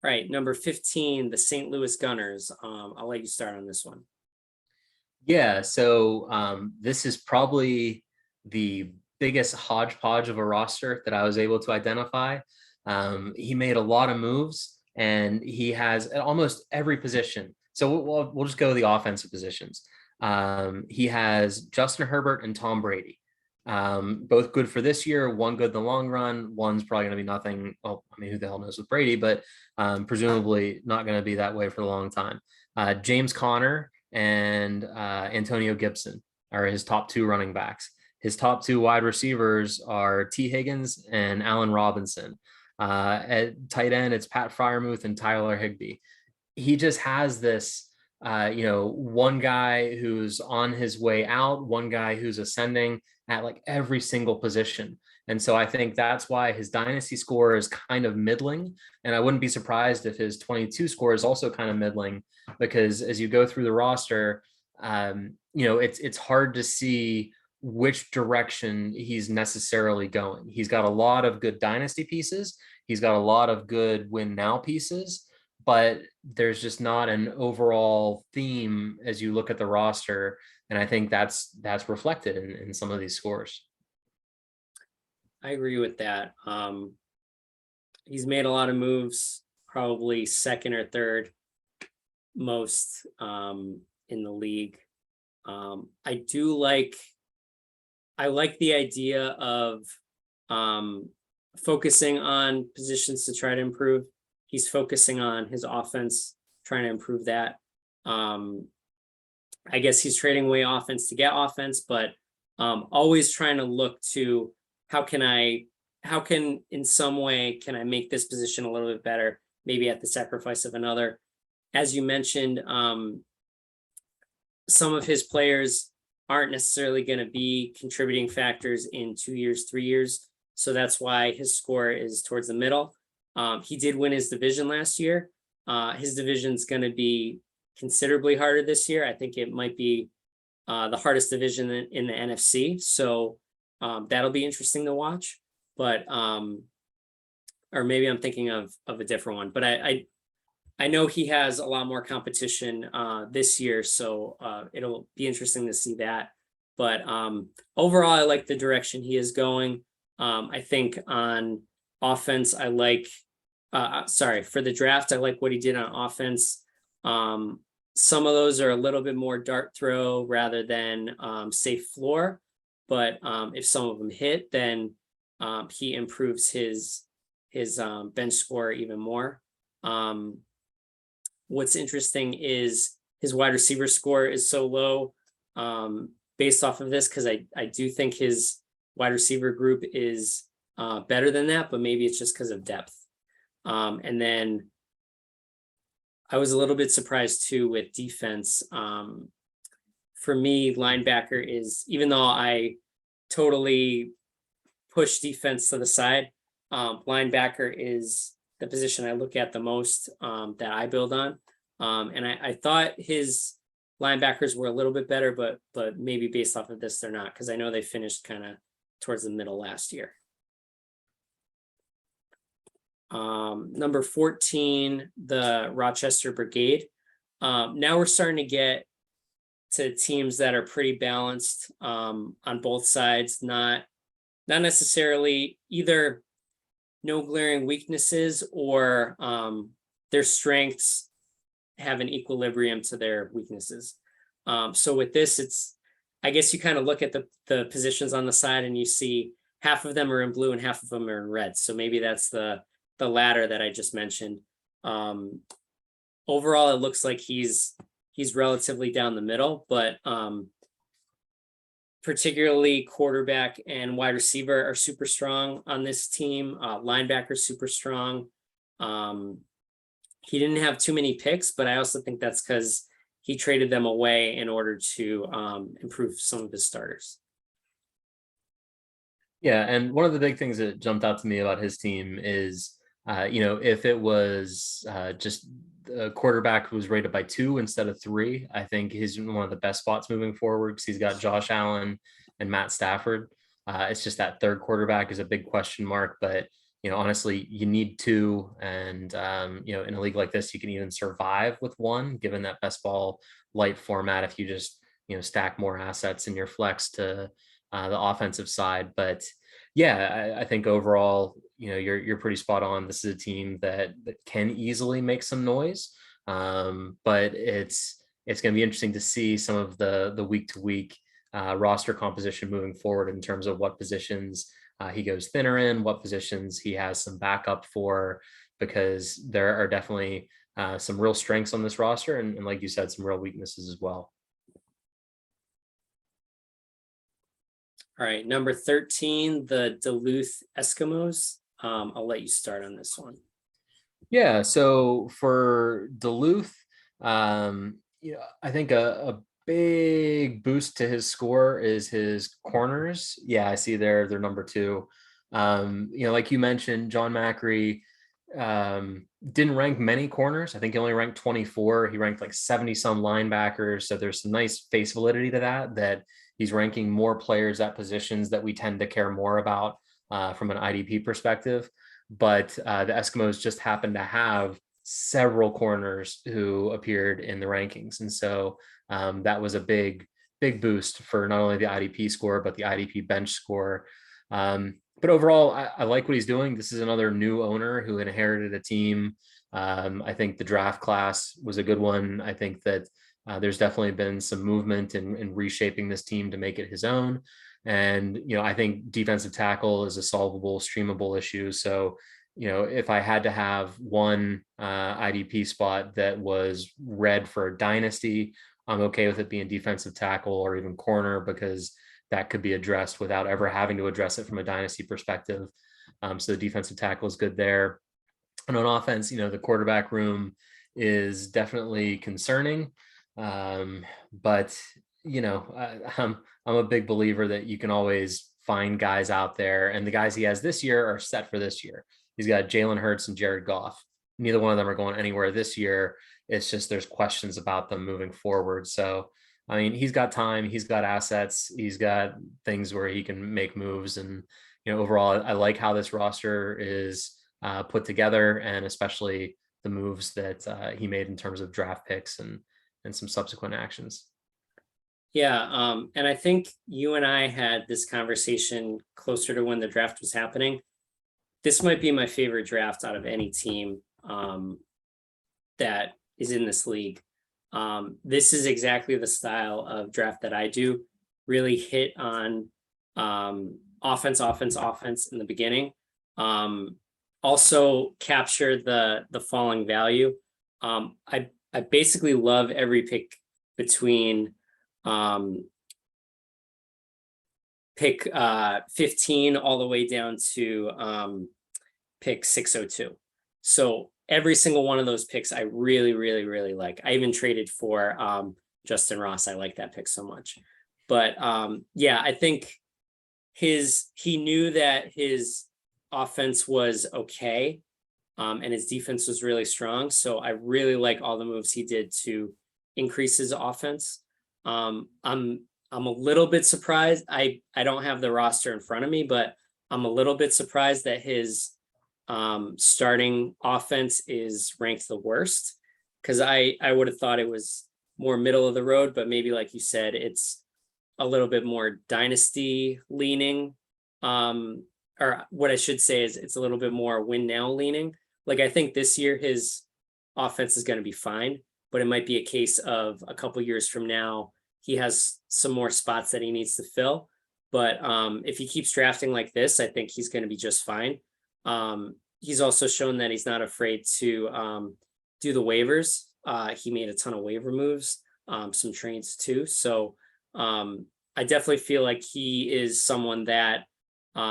All right, number 15, the St. Louis Gunners. I'll let you start on this one. Yeah, so this is probably the biggest hodgepodge of a roster that I was able to identify. He made a lot of moves, and he has almost every position. So we'll just go to the offensive positions. He has Justin Herbert and Tom Brady, both good for this year, one good in the long run. One's probably going to be nothing. Well, I mean, who the hell knows with Brady, but presumably not going to be that way for a long time. James Conner and Antonio Gibson are his top 2 running backs. His top 2 wide receivers are T. Higgins and Allen Robinson. At tight end, it's Pat Freiermuth and Tyler Higbee. He just has this, one guy who's on his way out, one guy who's ascending at like every single position. And so I think that's why his dynasty score is kind of middling. And I wouldn't be surprised if his 22 score is also kind of middling, because as you go through the roster, it's hard to see which direction he's necessarily going. He's got a lot of good dynasty pieces. He's got a lot of good win now pieces, but there's just not an overall theme as you look at the roster. And I think that's reflected in some of these scores. I agree with that. He's made a lot of moves, probably second or third most in the league. I like the idea of focusing on positions to try to improve. He's focusing on his offense, trying to improve that. I guess he's trading away offense to get offense, but always trying to look to how can in some way can I make this position a little bit better, maybe at the sacrifice of another. As you mentioned, some of his players aren't necessarily going to be contributing factors in 2 years, 3 years. So that's why his score is towards the middle. He did win his division last year. His division's going to be considerably harder this year. I think it might be the hardest division in the NFC. So that'll be interesting to watch. But or maybe I'm thinking of a different one. But I know he has a lot more competition this year, so it'll be interesting to see that. But overall, I like the direction he is going. I think on offense, I like. Sorry, for the draft, I like what he did on offense. Some of those are a little bit more dart throw rather than safe floor. But if some of them hit, then he improves his bench score even more. What's interesting is his wide receiver score is so low based off of this, because I do think his wide receiver group is better than that, but maybe it's just because of depth. And then I was a little bit surprised too with defense. For me, linebacker is, even though I totally push defense to the side, linebacker is the position I look at the most that I build on. And I thought his linebackers were a little bit better, but maybe based off of this, they're not, because I know they finished kind of towards the middle last year. Number 14, the Rochester Brigade. Now we're starting to get to teams that are pretty balanced on both sides, not necessarily either no glaring weaknesses or their strengths have an equilibrium to their weaknesses. So with this, I guess you kind of look at the positions on the side and you see half of them are in blue and half of them are in red. So maybe that's the latter that I just mentioned. Overall, it looks like he's relatively down the middle, but particularly quarterback and wide receiver are super strong on this team. Linebacker super strong. He didn't have too many picks, but I also think that's because he traded them away in order to improve some of his starters. Yeah, and one of the big things that jumped out to me about his team is, if it was just the quarterback who was rated by 2 instead of 3, I think he's in one of the best spots moving forward because he's got Josh Allen and Matt Stafford. It's just that third quarterback is a big question mark, but honestly, you need 2, and in a league like this, you can even survive with 1, given that best ball light format. If you just stack more assets in your flex to the offensive side, but yeah, I think overall, you're pretty spot on. This is a team that can easily make some noise, but it's going to be interesting to see some of the week to week roster composition moving forward in terms of what positions he goes thinner in, what positions he has some backup for, because there are definitely some real strengths on this roster, and like you said, some real weaknesses as well. All right, number 13, the Duluth Eskimos. I'll let you start on this one. Yeah, so for Duluth, I think a big boost to his score is his corners. Yeah, I see they're number 2. Like you mentioned, John Macri didn't rank many corners. I think he only ranked 24. He ranked like 70 some linebackers. So there's some nice face validity to that he's ranking more players at positions that we tend to care more about from an IDP perspective. But the Eskimos just happen to have several corners who appeared in the rankings. And so that was a big boost for not only the IDP score, but the IDP bench score. But overall, I like what he's doing. This is another new owner who inherited a team. I think the draft class was a good one. I think that there's definitely been some movement in reshaping this team to make it his own. And, I think defensive tackle is a solvable, streamable issue. So, if I had to have one IDP spot that was red for a dynasty, I'm okay with it being defensive tackle or even corner, because that could be addressed without ever having to address it from a dynasty perspective. So the defensive tackle is good there. And on offense, the quarterback room is definitely concerning. But I'm a big believer that you can always find guys out there, and the guys he has this year are set for this year. He's got Jalen Hurts and Jared Goff. Neither one of them are going anywhere this year. It's just there's questions about them moving forward. So I mean, he's got time, he's got assets, he's got things where he can make moves. And, overall, I like how this roster is put together, and especially the moves that he made in terms of draft picks and some subsequent actions. Yeah, and I think you and I had this conversation closer to when the draft was happening. This might be my favorite draft out of any team that is in this league. This is exactly the style of draft that I do. Really hit on offense, offense, offense in the beginning. Also capture the falling value. I basically love every pick between pick 15 all the way down to pick 602. So every single one of those picks I really, really, really like. I even traded for Justin Ross. I like that pick so much. But yeah, I think he knew that his offense was okay, and his defense was really strong. So I really like all the moves he did to increase his offense. I'm a little bit surprised. I don't have the roster in front of me, but I'm a little bit surprised that his starting offense is ranked the worst, because I would have thought it was more middle of the road, but maybe like you said, it's a little bit more dynasty leaning. Or what I should say is it's a little bit more win now leaning. Like, I think this year his offense is going to be fine, but it might be a case of a couple years from now he has some more spots that he needs to fill. But if he keeps drafting like this, I think he's going to be just fine. He's also shown that he's not afraid to do the waivers. He made a ton of waiver moves, some trades too. So I definitely feel like he is someone that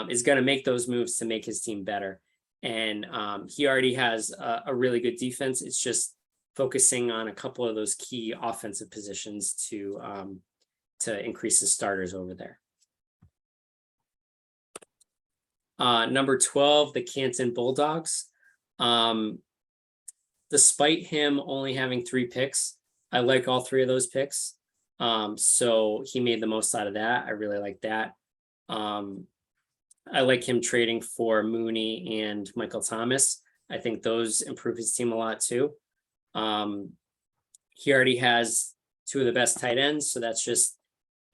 is going to make those moves to make his team better. And he already has a really good defense. It's just focusing on a couple of those key offensive positions to increase his starters over there. Number 12, the Canton Bulldogs. Despite him only having 3 picks, I like all 3 of those picks. So he made the most out of that. I really like that. I like him trading for Mooney and Michael Thomas. I think those improve his team a lot too. He already has 2 of the best tight ends, so that's just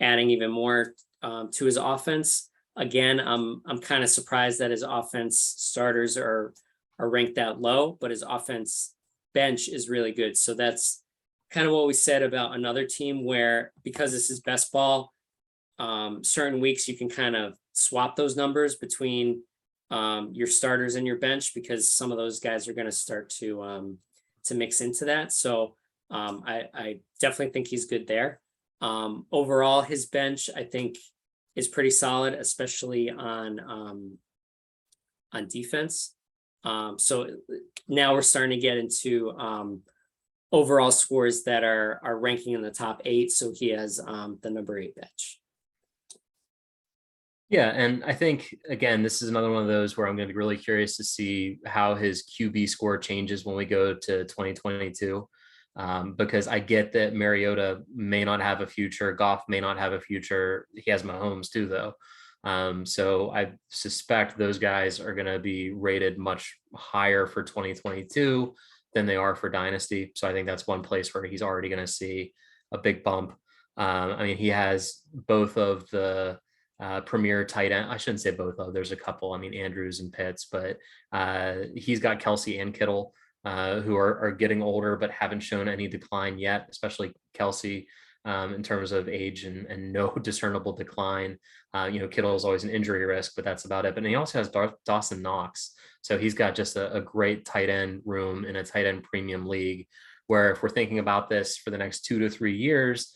adding even more to his offense. Again, I'm kind of surprised that his offense starters are ranked that low, but his offense bench is really good. So that's kind of what we said about another team where, because this is best ball, certain weeks you can kind of swap those numbers between your starters and your bench, because some of those guys are going to start to mix into that. So I definitely think he's good there. Overall, his bench, I think, is pretty solid, especially on defense. So now we're starting to get into overall scores that are ranking in the top 8. So he has the number 8 bench. Yeah, and I think, again, this is another one of those where I'm going to be really curious to see how his QB score changes when we go to 2022. Because I get that Mariota may not have a future, Goff may not have a future. He has Mahomes too, though. So I suspect those guys are going to be rated much higher for 2022 than they are for Dynasty. So I think that's one place where he's already going to see a big bump. I mean, he has both of the premier tight end. I shouldn't say both of. There's a couple. I mean, Andrews and Pitts, but he's got Kelsey and Kittle, who are getting older but haven't shown any decline yet, especially Kelsey in terms of age and no discernible decline. Kittle is always an injury risk, but that's about it. But he also has Dawson Knox. So he's got just a great tight end room in a tight end premium league, where if we're thinking about this for the next 2 to 3 years,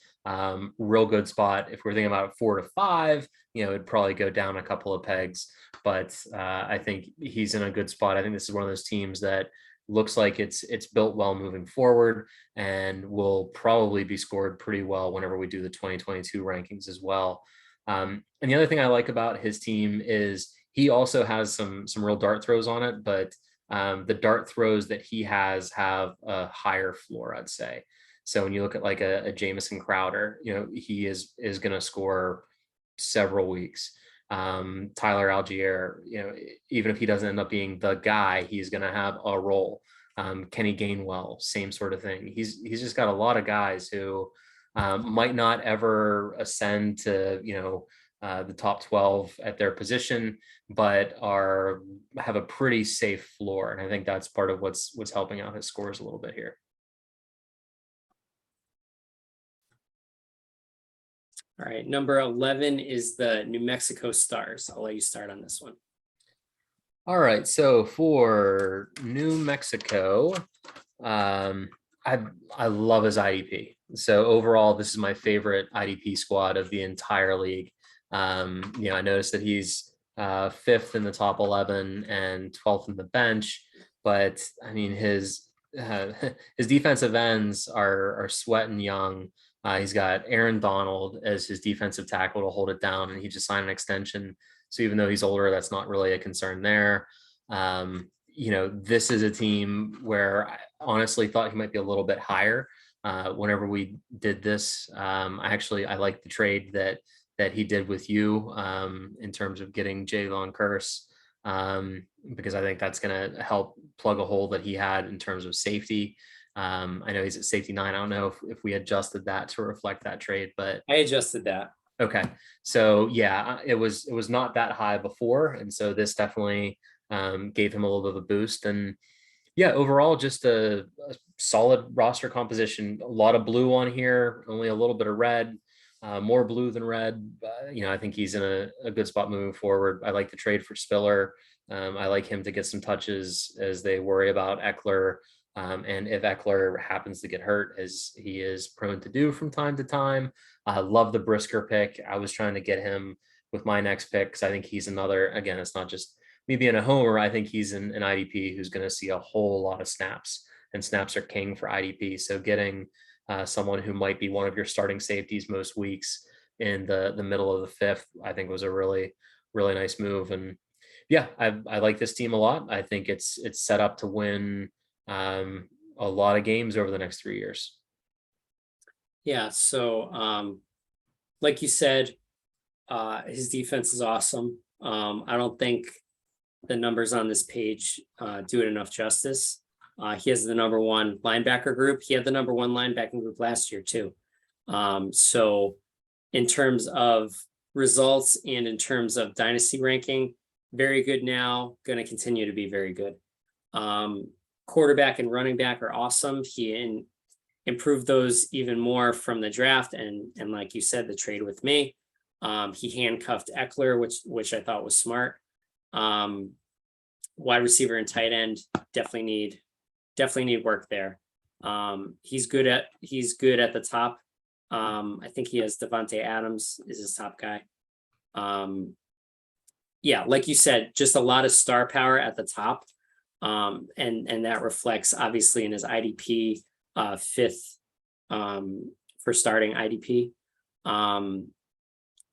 real good spot. If we're thinking about 4 to 5, it'd probably go down a couple of pegs, but I think he's in a good spot. I think this is one of those teams that looks like it's built well moving forward, and will probably be scored pretty well whenever we do the 2022 rankings as well. And the other thing I like about his team is he also has some real dart throws on it, but the dart throws that he has have a higher floor, I'd say. So when you look at like a Jamison Crowder, he is going to score several weeks. Tyler Algier, even if he doesn't end up being the guy, he's going to have a role. Kenny Gainwell, same sort of thing. He's just got a lot of guys who might not ever ascend to the top 12 at their position, but have a pretty safe floor. And I think that's part of what's helping out his scores a little bit here. All right, number 11 is the New Mexico Stars. I'll let you start on this one. All right, so for New Mexico, I love his IDP. So overall, this is my favorite IDP squad of the entire league. I noticed that he's 5th in the top 11 and 12th in the bench, but I mean his defensive ends are Sweat and Young. He's got Aaron Donald as his defensive tackle to hold it down, and he just signed an extension. So even though he's older, that's not really a concern there. This is a team where I honestly thought he might be a little bit higher. Whenever we did this, I like the trade that he did with you in terms of getting Javon Curse, because I think that's going to help plug a hole that he had in terms of safety. I know he's at safety 9. I don't know if we adjusted that to reflect that trade, but I adjusted that. Okay. So yeah, it was not that high before. And so this definitely gave him a little bit of a boost. And yeah, overall, just a solid roster composition. A lot of blue on here, only a little bit of red, more blue than red. I think he's in a good spot moving forward. I like the trade for Spiller. I like him to get some touches as they worry about Eckler. And if Eckler happens to get hurt, as he is prone to do from time to time, I love the Brisker pick. I was trying to get him with my next pick because I think he's another, again, it's not just me being a homer. I think he's an IDP who's going to see a whole lot of snaps, and snaps are king for IDP. So getting someone who might be one of your starting safeties most weeks in the middle of the 5th, I think was a really, really nice move. And yeah, I like this team a lot. I think it's set up to win a lot of games over the next 3 years. Yeah, so like you said, his defense is awesome. I don't think the numbers on this page do it enough justice. He has the number 1 linebacker group. He had the number 1 linebacking group last year too. So in terms of results and in terms of dynasty ranking, very good now, going to continue to be very good. Quarterback and running back are awesome. He improved those even more from the draft, and like you said, the trade with me. He handcuffed Eckler, which I thought was smart. Wide receiver and tight end definitely need work there. He's good at the top. I think he has Devontae Adams is his top guy. Yeah, like you said, just a lot of star power at the top. And that reflects obviously in his IDP 5th for starting IDP.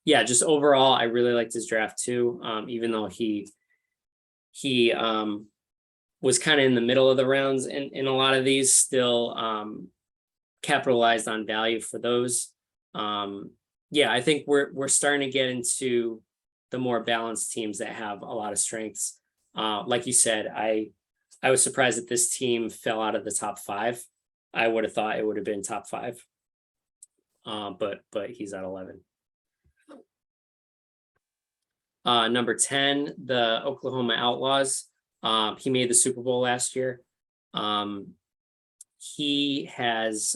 Yeah, just overall, I really liked his draft too. Even though he was kind of in the middle of the rounds in a lot of these, still capitalized on value for those. Yeah, I think we're starting to get into the more balanced teams that have a lot of strengths. Like you said, I was surprised that this team fell out of the top 5. I would have thought it would have been top 5. But he's at 11. Number 10, the Oklahoma Outlaws. He made the Super Bowl last year. He has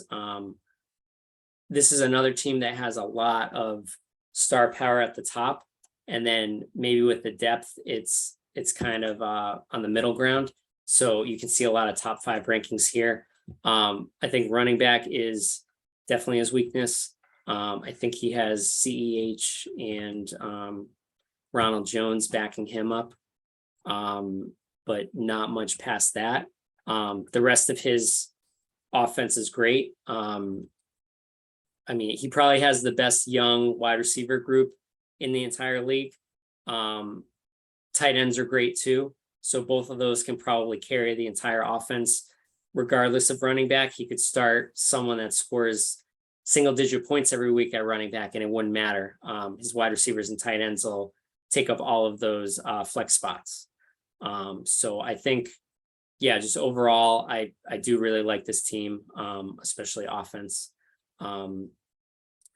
this is another team that has a lot of star power at the top, and then maybe with the depth, it's kind of on the middle ground. So you can see a lot of top 5 rankings here. I think running back is definitely his weakness. I think he has CEH and Ronald Jones backing him up, but not much past that. The rest of his offense is great. I mean, he probably has the best young wide receiver group in the entire league. Tight ends are great too. So both of those can probably carry the entire offense. regardless of running back. He could start someone that scores single digit points every week at running back, and it wouldn't matter. His wide receivers and tight ends will take up all of those flex spots. So I think, yeah, just overall, I do really like this team, especially offense. And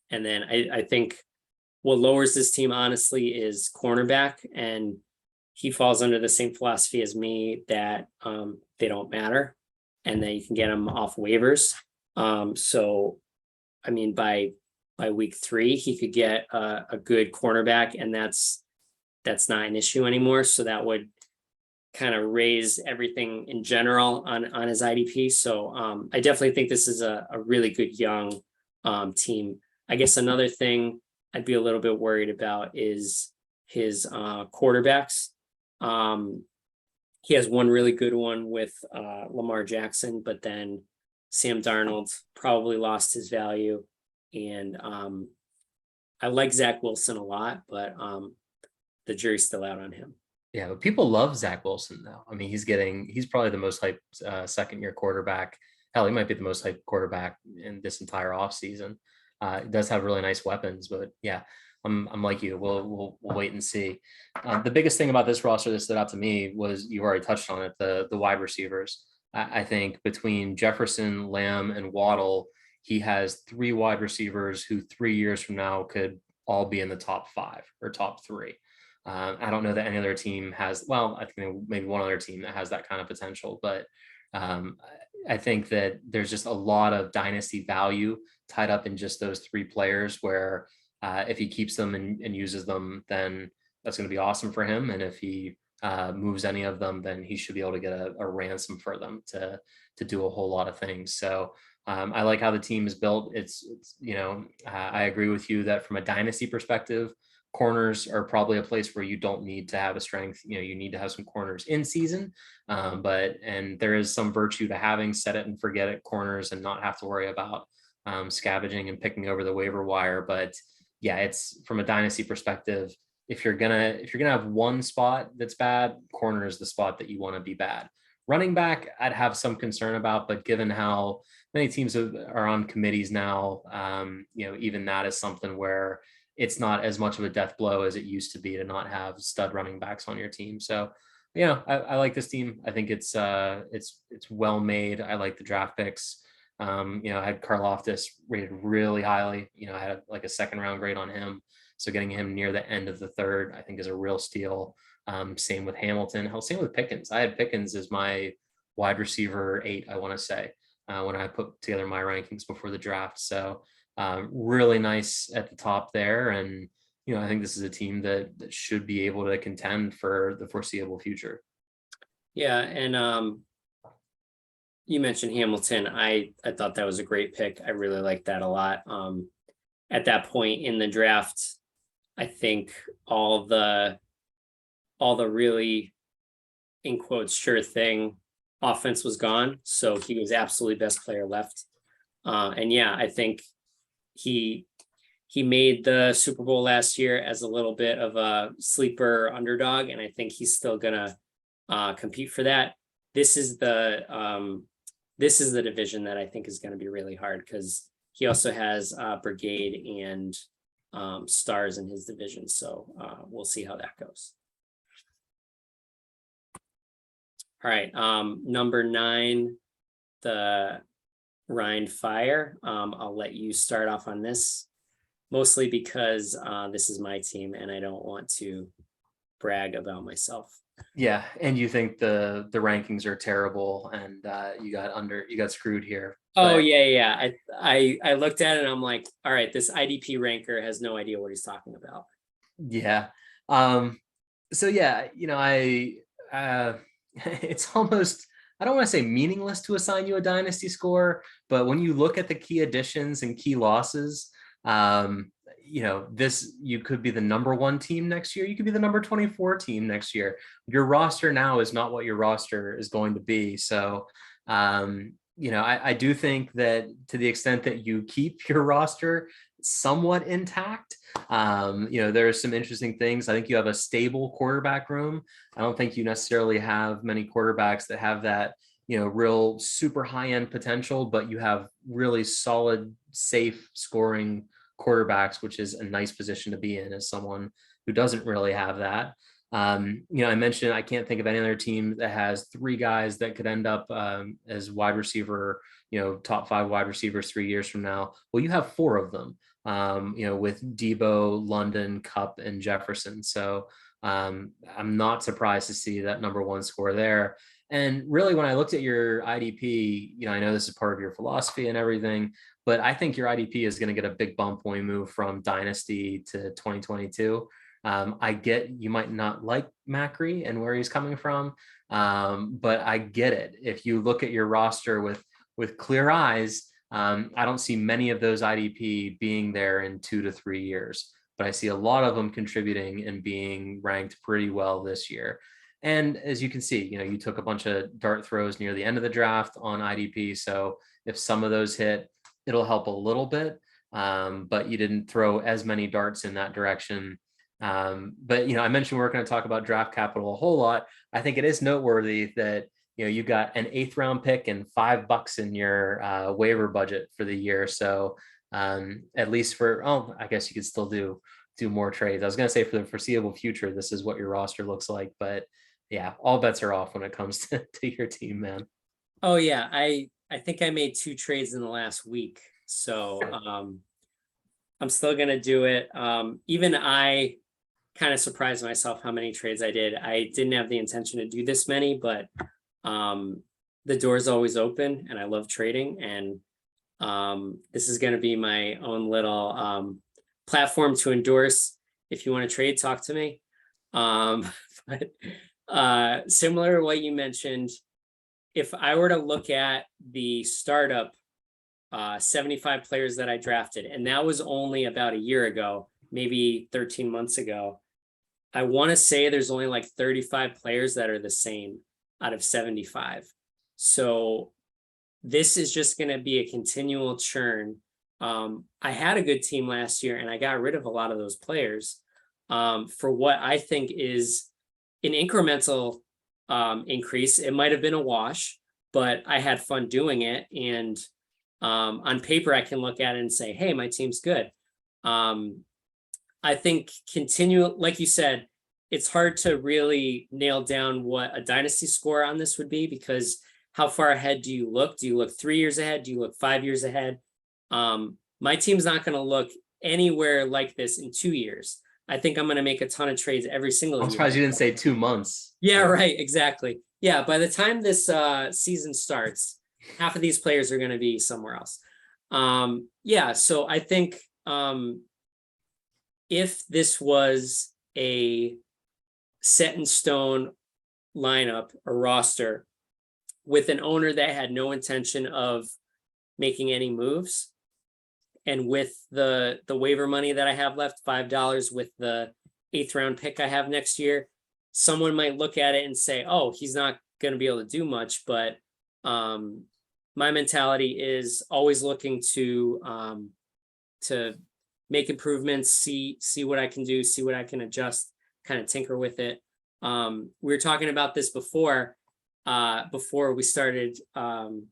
then I think what lowers this team, honestly, is cornerback, and he falls under the same philosophy as me that they don't matter and that you can get them off waivers. So, I mean, by week 3, he could get a good cornerback, and that's not an issue anymore. So that would kind of raise everything in general on his IDP. So I definitely think this is a really good young team. I guess another thing I'd be a little bit worried about is his quarterbacks. He has one really good one with Lamar Jackson, but then Sam Darnold probably lost his value. And I like Zach Wilson a lot, but the jury's still out on him. Yeah, but people love Zach Wilson though. I mean, he's probably the most hyped second-year quarterback. Hell, he might be the most hyped quarterback in this entire offseason. He does have really nice weapons, but yeah, I'm like you. We'll wait and see. The biggest thing about this roster that stood out to me was, you already touched on it, the wide receivers. I think between Jefferson, Lamb, and Waddle, he has 3 wide receivers who 3 years from now could all be in the top 5 or top 3. I don't know that any other team has, well, I think maybe one other team that has that kind of potential, but I think that there's just a lot of dynasty value tied up in just those 3 players, where if he keeps them and uses them, then that's going to be awesome for him. And if he moves any of them, then he should be able to get a ransom for them to do a whole lot of things. So I like how the team is built. It's I agree with you that from a dynasty perspective, corners are probably a place where you don't need to have a strength. You need to have some corners in season, but there is some virtue to having set it and forget it corners and not have to worry about scavenging and picking over the waiver wire. But yeah, it's from a dynasty perspective. If you're gonna have one spot that's bad, corner is the spot that you want to be bad. Running back, I'd have some concern about, but given how many teams are on committees now, even that is something where it's not as much of a death blow as it used to be to not have stud running backs on your team. So, I like this team. I think it's well made. I like the draft picks. I had Karlaftis rated really highly. I had like a 2nd round grade on him. So getting him near the end of the 3rd, I think, is a real steal. Same with Hamilton. Same with Pickens. I had Pickens as my wide receiver 8, I want to say, when I put together my rankings before the draft. So really nice at the top there. And, I think this is a team that should be able to contend for the foreseeable future. Yeah. And you mentioned Hamilton. I thought that was a great pick. I really liked that a lot. At that point in the draft, I think all the really, in quotes, sure thing offense was gone. So he was absolutely best player left. And yeah, I think he made the Super Bowl last year as a little bit of a sleeper underdog, and I think he's still gonna compete for that. This is the division that I think is going to be really hard, because he also has Brigade and Stars in his division. So we'll see how that goes. All right, number 9, the Rhine Fire. I'll let you start off on this, mostly because this is my team and I don't want to brag about myself. Yeah, and you think the rankings are terrible, and you got screwed here. Oh, yeah. I looked at it and I'm like, all right, this IDP ranker has no idea what he's talking about. Yeah. So yeah, it's almost, I don't want to say meaningless to assign you a dynasty score, but when you look at the key additions and key losses, you could be the number 1 team next year. You could be the number 24 team next year. Your roster now is not what your roster is going to be. So, I do think that to the extent that you keep your roster somewhat intact, there are some interesting things. I think you have a stable quarterback room. I don't think you necessarily have many quarterbacks that have that real super high end potential, but you have really solid, safe scoring quarterbacks, which is a nice position to be in as someone who doesn't really have that. I mentioned I can't think of any other team that has three guys that could end up as wide receiver, top 5 wide receivers 3 years from now. Well, you have 4 of them, with Debo, London, Cup, and Jefferson. So I'm not surprised to see that number 1 score there. And really, when I looked at your IDP, I know this is part of your philosophy and everything, but I think your IDP is going to get a big bump when we move from Dynasty to 2022. I get you might not like Macri and where he's coming from, but I get it. If you look at your roster with clear eyes, I don't see many of those IDP being there in 2 to 3 years, but I see a lot of them contributing and being ranked pretty well this year. And as you can see, you took a bunch of dart throws near the end of the draft on IDP. So if some of those hit, it'll help a little bit. But you didn't throw as many darts in that direction. But I mentioned we're going to talk about draft capital a whole lot. I think it is noteworthy that you got an 8th round pick and $5 in your waiver budget for the year. So at least I guess you could still do more trades. I was going to say for the foreseeable future, this is what your roster looks like, but yeah, all bets are off when it comes to your team, man. Oh yeah, I think I made 2 trades in the last week, so I'm still gonna do it. Even I kind of surprised myself how many trades I did. I didn't have the intention to do this many, but the door's always open, and I love trading. And this is gonna be my own little platform to endorse. If you want to trade, talk to me. But similar to what you mentioned, if I were to look at the startup 75 players that I drafted, and that was only about a year ago, maybe 13 months ago, I want to say there's only like 35 players that are the same out of 75. So this is just going to be a continual churn. I had a good team last year, and I got rid of a lot of those players for what I think is an incremental increase. It might have been a wash, but I had fun doing it. And on paper, I can look at it and say, hey, my team's good. I think like you said, it's hard to really nail down what a dynasty score on this would be, because how far ahead do you look? Do you look 3 years ahead? Do you look 5 years ahead? My team's not going to look anywhere like this in 2 years. I think I'm going to make a ton of trades every single year. I'm surprised you didn't say 2 months. Yeah, right. Exactly. Yeah. By the time this season starts, half of these players are going to be somewhere else. Yeah. So I think if this was a set in stone lineup or roster with an owner that had no intention of making any moves, and with the waiver money that I have left, $5, with the 8th round pick I have next year, someone might look at it and say, oh, he's not going to be able to do much. But my mentality is always looking to make improvements, see what I can do, see what I can adjust, kind of tinker with it. We were talking about this before we started doing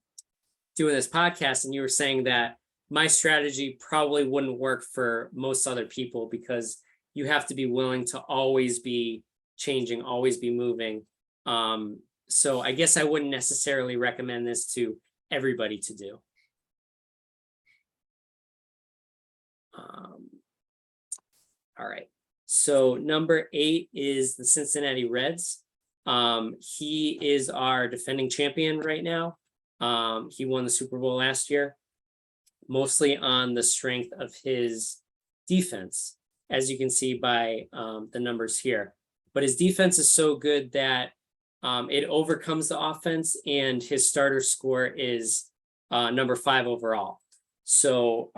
this podcast, and you were saying that my strategy probably wouldn't work for most other people, because you have to be willing to always be changing, always be moving. So I guess I wouldn't necessarily recommend this to everybody to do. All right. So number 8 is the Cincinnati Reds. He is our defending champion right now. He won the Super Bowl last year, mostly on the strength of his defense, as you can see by the numbers here. But his defense is so good that it overcomes the offense, and his starter score is number 5 overall. So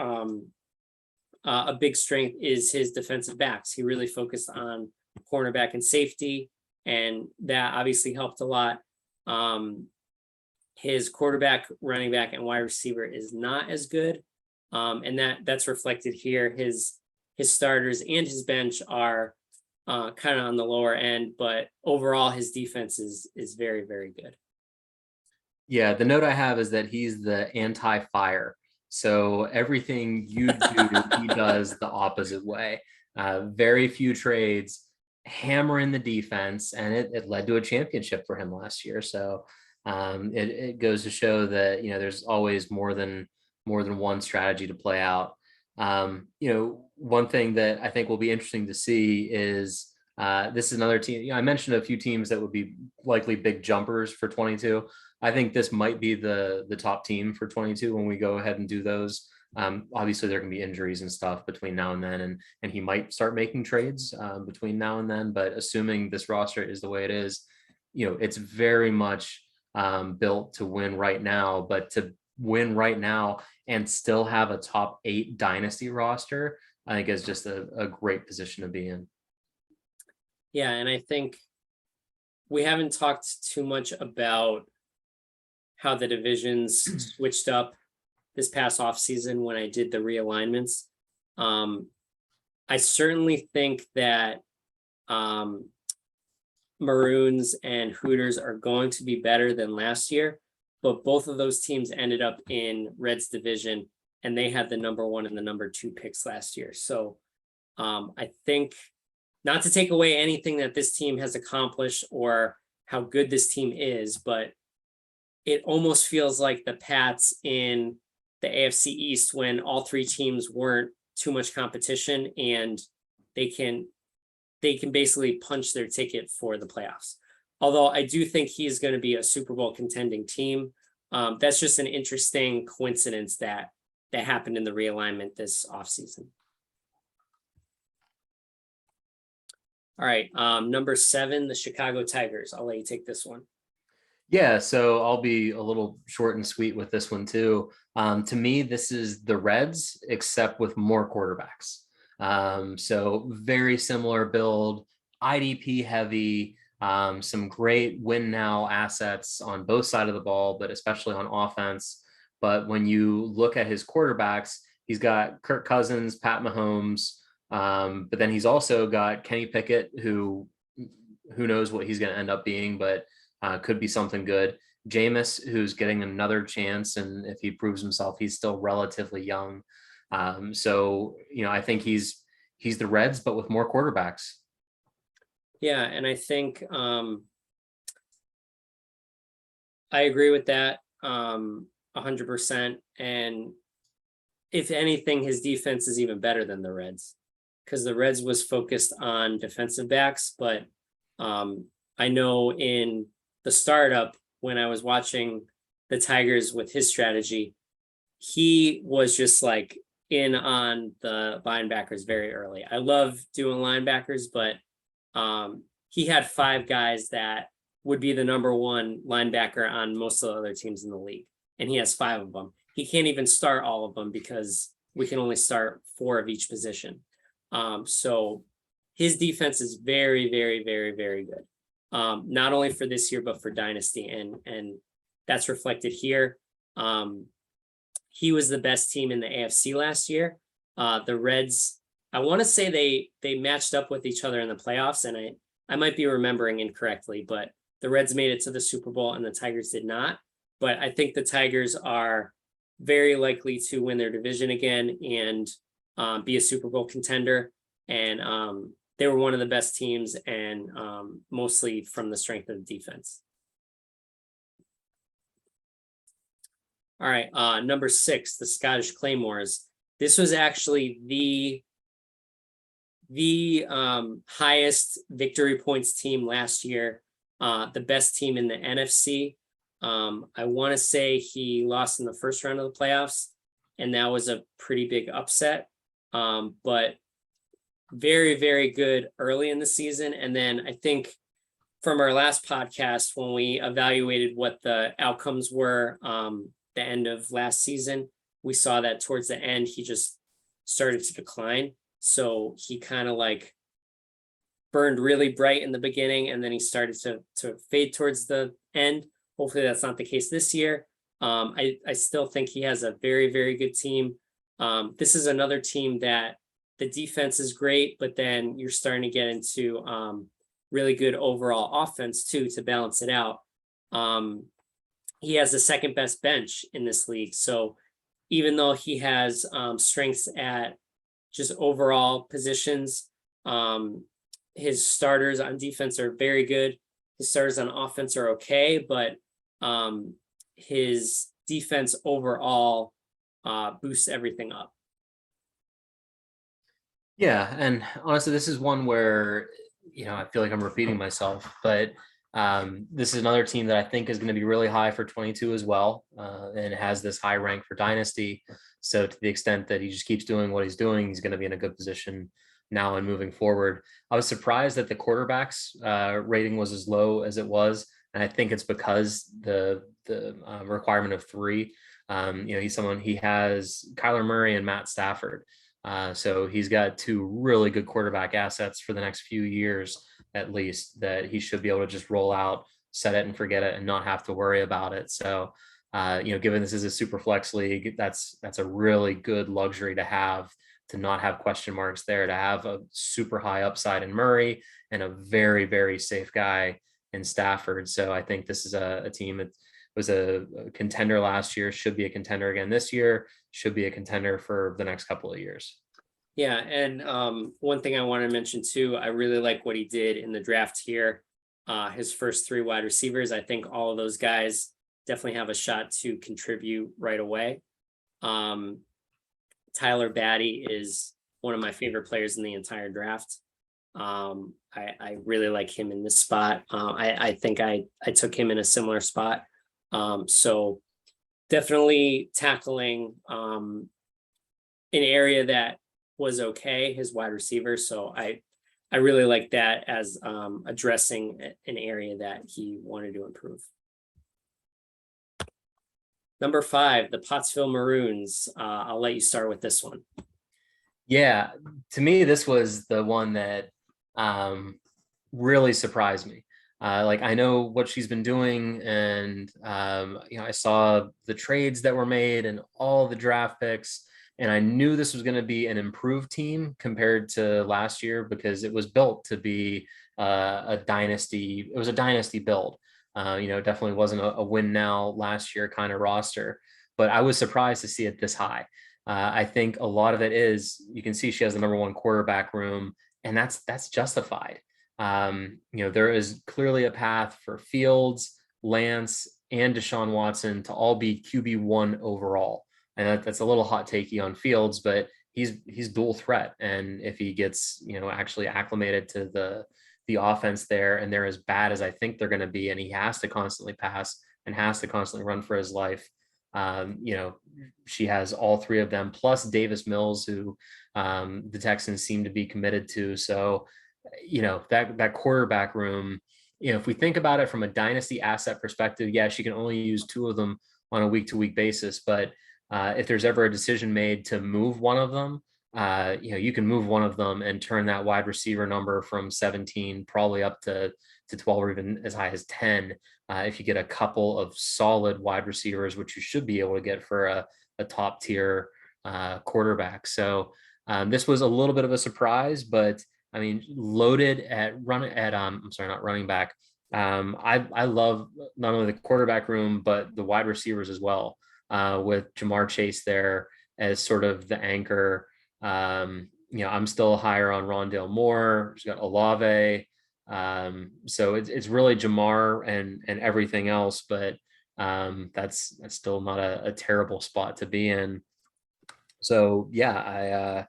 a big strength is his defensive backs. He really focused on cornerback and safety, and that obviously helped a lot. His quarterback, running back, and wide receiver is not as good. And that's reflected here. His starters and his bench are kind of on the lower end, but overall his defense is very, very good. Yeah, the note I have is that he's the anti-fire. So everything you do, he does the opposite way. Very few trades, hammering the defense, and it led to a championship for him last year. So it goes to show that there's always more than one strategy to play out. One thing that I think will be interesting to see is this is another team. I mentioned a few teams that would be likely big jumpers for 22. I think this might be the top team for 22 when we go ahead and do those. Obviously, there can be injuries and stuff between now and then, and he might start making trades between now and then. But assuming this roster is the way it is, it's very much built to win right now. But to win right now and still have a top 8 dynasty roster, I think is just a great position to be in. Yeah, and I think we haven't talked too much about how the divisions switched up this past offseason when I did the realignments. I certainly think that Maroons and Hooters are going to be better than last year, but both of those teams ended up in Reds division, and they had the number 1 and the number 2 picks last year. So I think, not to take away anything that this team has accomplished or how good this team is, but it almost feels like the Pats in the AFC East when all 3 teams weren't too much competition, and they can basically punch their ticket for the playoffs. Although I do think he's going to be a Super Bowl contending team. That's just an interesting coincidence that happened in the realignment this offseason. All right, number 7, the Chicago Tigers. I'll let you take this one. Yeah, so I'll be a little short and sweet with this one too. To me, this is the Reds, except with more quarterbacks. So very similar build, IDP heavy, some great win now assets on both sides of the ball, but especially on offense. But when you look at his quarterbacks, he's got Kirk Cousins, Pat Mahomes, but then he's also got Kenny Pickett, who knows what he's going to end up being, but could be something good. Jameis, who's getting another chance, and if he proves himself, he's still relatively young. So I think he's the Reds, but with more quarterbacks. Yeah, and I think I agree with that 100%. And if anything, his defense is even better than the Reds, because the Reds was focused on defensive backs. But I know in the startup, when I was watching the Tigers with his strategy, he was just like in on the linebackers very early. I love doing linebackers, but he had 5 guys that would be the number 1 linebacker on most of the other teams in the league, and he has 5 of them. He can't even start all of them because we can only start 4 of each position. So his defense is very, very, very, very good. Not only for this year, but for Dynasty. And that's reflected here. He was the best team in the AFC last year. The Reds, I want to say they matched up with each other in the playoffs, and I might be remembering incorrectly, but the Reds made it to the Super Bowl and the Tigers did not. But I think the Tigers are very likely to win their division again and be a Super Bowl contender. And they were one of the best teams, and mostly from the strength of the defense. All right, number 6, the Scottish Claymores. This was actually the highest victory points team last year, the best team in the NFC. I want to say he lost in the first round of the playoffs, and that was a pretty big upset. But very, very good early in the season. And then I think from our last podcast, when we evaluated what the outcomes were, the end of last season, we saw that towards the end, he just started to decline. So he kind of like burned really bright in the beginning, and then he started to fade towards the end. Hopefully that's not the case this year. I still think he has a very, very good team. This is another team that the defense is great, but then you're starting to get into really good overall offense too, to balance it out. he has the second best bench in this league. So even though he has strengths at just overall positions, his starters on defense are very good. His starters on offense are okay, but his defense overall boosts everything up. Yeah, and honestly, this is one where, I feel like I'm repeating myself, but this is another team that I think is going to be really high for 22 as well, and has this high rank for Dynasty. So to the extent that he just keeps doing what he's doing, he's going to be in a good position now and moving forward. I was surprised that the quarterbacks rating was as low as it was, and I think it's because the requirement of three. He has Kyler Murray and Matt Stafford. So he's got two really good quarterback assets for the next few years, at least, that he should be able to just roll out, set it and forget it, and not have to worry about it. So, given this is a super flex league, that's a really good luxury to not have question marks there, to have a super high upside in Murray and a very, very safe guy in Stafford. So I think this is a team that was a contender last year, should be a contender again this year, should be a contender for the next couple of years. Yeah, and one thing I want to mention too, I really like what he did in the draft here. His first three wide receivers, I think all of those guys definitely have a shot to contribute right away. Tyler Batty is one of my favorite players in the entire draft. I really like him in this spot. I think I took him in a similar spot. So definitely tackling an area that was okay, his wide receiver. So I really like that as addressing an area that he wanted to improve. Number 5, the Pottsville Maroons. I'll let you start with this one. Yeah, to me, this was the one that really surprised me. Like, I know what she's been doing, and I saw the trades that were made and all the draft picks, and I knew this was going to be an improved team compared to last year because it was built to be a dynasty. It was a dynasty build. Definitely wasn't a win now last year kind of roster, but I was surprised to see it this high. I think a lot of it is, you can see she has the number one quarterback room, and that's justified. There is clearly a path for Fields, Lance, and Deshaun Watson to all be QB1 overall. And that's a little hot takey on Fields, but he's dual threat. And if he gets, actually acclimated to the offense there, and they're as bad as I think they're going to be, and he has to constantly pass and has to constantly run for his life. She has all three of them, plus Davis Mills, who the Texans seem to be committed to. So, that quarterback room, if we think about it from a dynasty asset perspective, yeah, she can only use two of them on a week-to-week basis. But if there's ever a decision made to move one of them, you can move one of them and turn that wide receiver number from 17 probably up to 12 or even as high as 10. If you get a couple of solid wide receivers, which you should be able to get for a top tier quarterback. So this was a little bit of a surprise, but I mean, loaded at I'm sorry, not running back. I love not only the quarterback room, but the wide receivers as well, with Jamar Chase there as sort of the anchor. I'm still higher on Rondale Moore. She's got Olave. So it's really Jamar and everything else, but that's still not a terrible spot to be in. So yeah,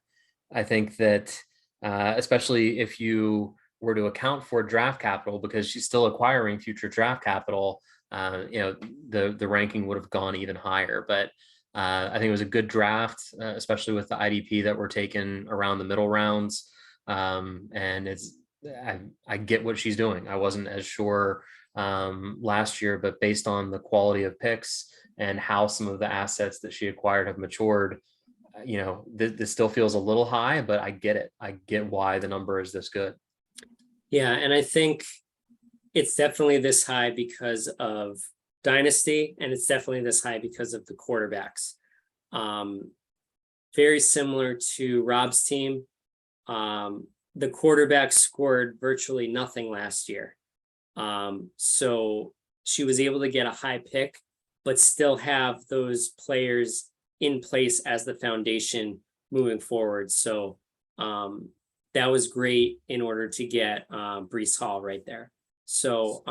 I think that especially if you were to account for draft capital, because she's still acquiring future draft capital, the ranking would have gone even higher. But I think it was a good draft, especially with the IDP that were taken around the middle rounds. And I get what she's doing. I wasn't as sure last year, but based on the quality of picks and how some of the assets that she acquired have matured, this still feels a little high, but I get it. I get why the number is this good. Yeah, and I think it's definitely this high because of dynasty, and it's definitely this high because of the quarterbacks. Very similar to Rob's team. The quarterback scored virtually nothing last year. So she was able to get a high pick but still have those players in place as the foundation moving forward. So that was great in order to get Brees Hall right there. So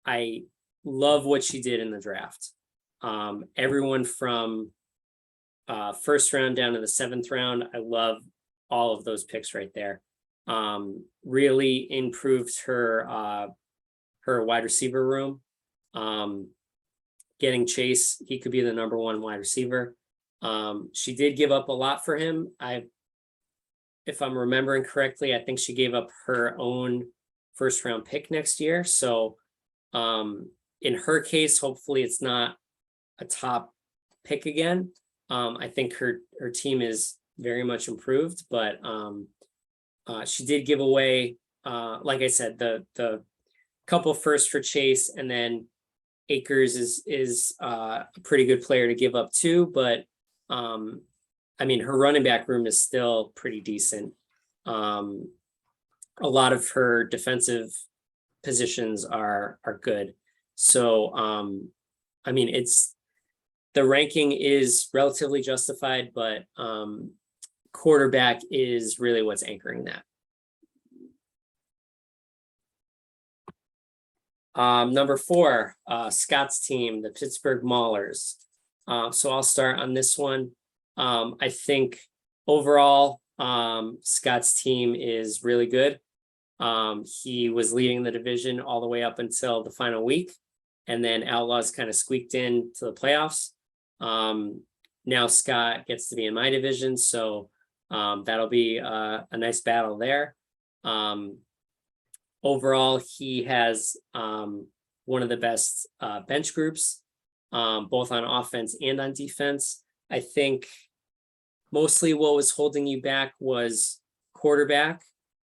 I love what she did in the draft. Everyone from first round down to the 7th round, I love all of those picks right there. Really improved her wide receiver room. Getting Chase, he could be the number 1 wide receiver. She did give up a lot for him. If I'm remembering correctly, I think she gave up her own first round pick next year. So in her case, hopefully it's not a top pick again. I think her team is very much improved, but she did give away, like I said, the couple first for Chase, and then Akers is a pretty good player to give up too. But I mean, her running back room is still pretty decent. A lot of her defensive positions are good. So I mean, the ranking is relatively justified, but quarterback is really what's anchoring that. Number 4, Scott's team, the Pittsburgh Maulers. So I'll start on this one. I think overall, Scott's team is really good. He was leading the division all the way up until the final week, and then Outlaws kind of squeaked in to the playoffs. Now Scott gets to be in my division, so that'll be a nice battle there. Overall, he has one of the best bench groups, both on offense and on defense. I think mostly what was holding you back was quarterback,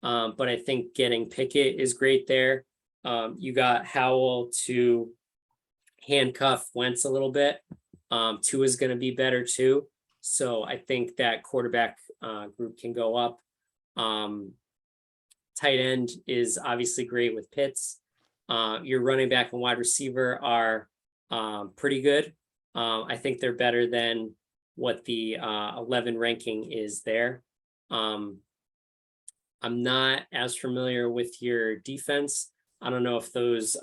but I think getting Pickett is great there. You got Howell to handcuff Wentz a little bit. Tua is going to be better too. So I think that quarterback group can go up. Tight end is obviously great with Pitts. Your running back and wide receiver are pretty good. I think they're better than what the 11 ranking is there. I'm not as familiar with your defense. I don't know if those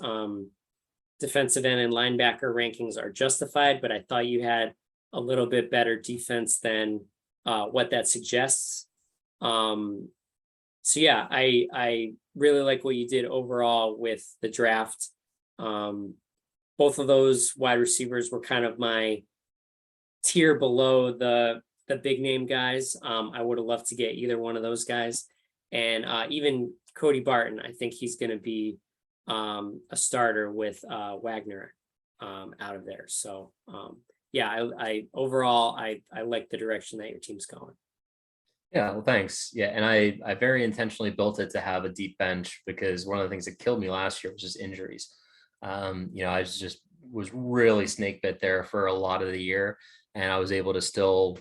defensive end and linebacker rankings are justified, but I thought you had a little bit better defense than what that suggests. So yeah, I really like what you did overall with the draft. Both of those wide receivers were kind of my tier below the big name guys. I would have loved to get either one of those guys. And even Cody Barton, I think he's going to be a starter with Wagner out of there. So yeah, I overall, I like the direction that your team's going. Yeah, well, thanks. Yeah, and I very intentionally built it to have a deep bench because one of the things that killed me last year was just injuries. I was really snake bit there for a lot of the year, and I was able to still,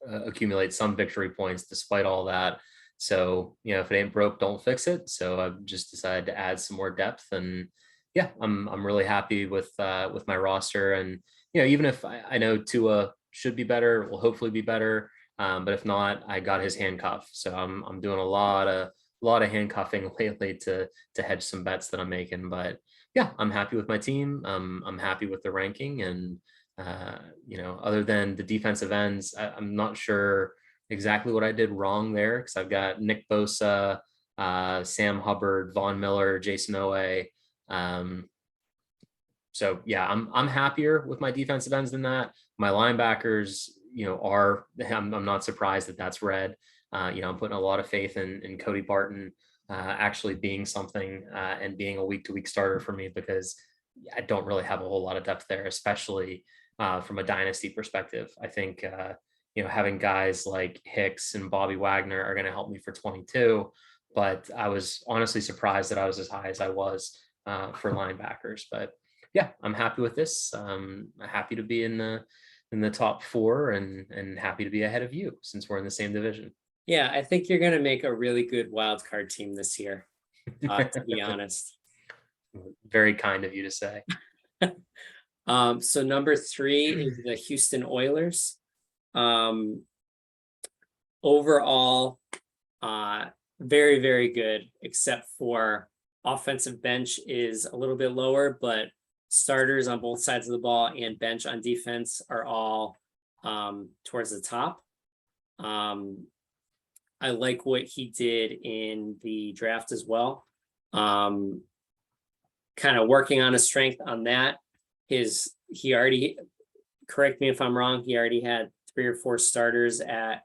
accumulate some victory points despite all that. So, if it ain't broke, don't fix it. So I've just decided to add some more depth, and yeah, I'm really happy with my roster. And even if I know Tua should be better, will hopefully be better. But if not, I got his handcuff. So I'm doing a lot of handcuffing lately to hedge some bets that I'm making. But yeah, I'm happy with my team. I'm happy with the ranking, and other than the defensive ends, I'm not sure exactly what I did wrong there, because I've got Nick Bosa, Sam Hubbard, Von Miller, Jason Owe. So yeah, I'm happier with my defensive ends than that. My linebackers, I'm not surprised that that's red. I'm putting a lot of faith in Cody Barton actually being something and being a week-to-week starter for me, because I don't really have a whole lot of depth there, especially from a dynasty perspective. I think having guys like Hicks and Bobby Wagner are going to help me for 22, but I was honestly surprised that I was as high as I was for linebackers. But yeah, I'm happy with this. Happy to be in the top 4, and happy to be ahead of you since we're in the same division. Yeah, I think you're going to make a really good wild card team this year, to be honest. Very kind of you to say. So number 3 is the Houston Oilers. Overall, very, very good, except for offensive bench is a little bit lower, but starters on both sides of the ball and bench on defense are all towards the top. I like what he did in the draft as well. Kind of working on his strength on that. He already, correct me if I'm wrong, he already had 3 or 4 starters at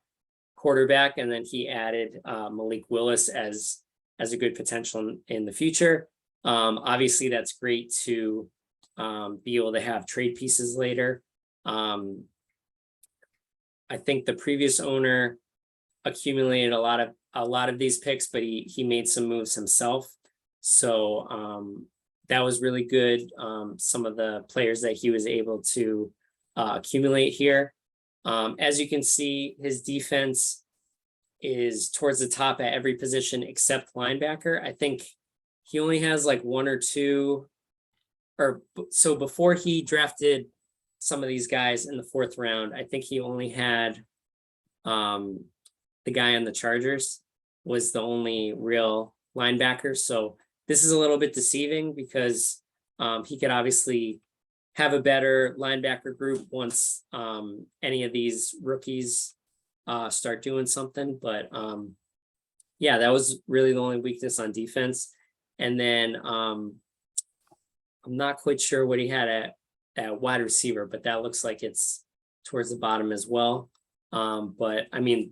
quarterback, and then he added Malik Willis as a good potential in the future. Obviously, that's great to be able to have trade pieces later. I think the previous owner accumulated a lot of these picks, but he made some moves himself. So that was really good. Some of the players that he was able to accumulate here. As you can see, his defense is towards the top at every position except linebacker. I think he only has like 1 or 2, or so before he drafted some of these guys in the 4th round, I think he only had the guy on the Chargers was the only real linebacker. So this is a little bit deceiving because he could obviously have a better linebacker group once any of these rookies start doing something. But yeah, that was really the only weakness on defense. And then I'm not quite sure what he had at wide receiver, but that looks like it's towards the bottom as well. But I mean,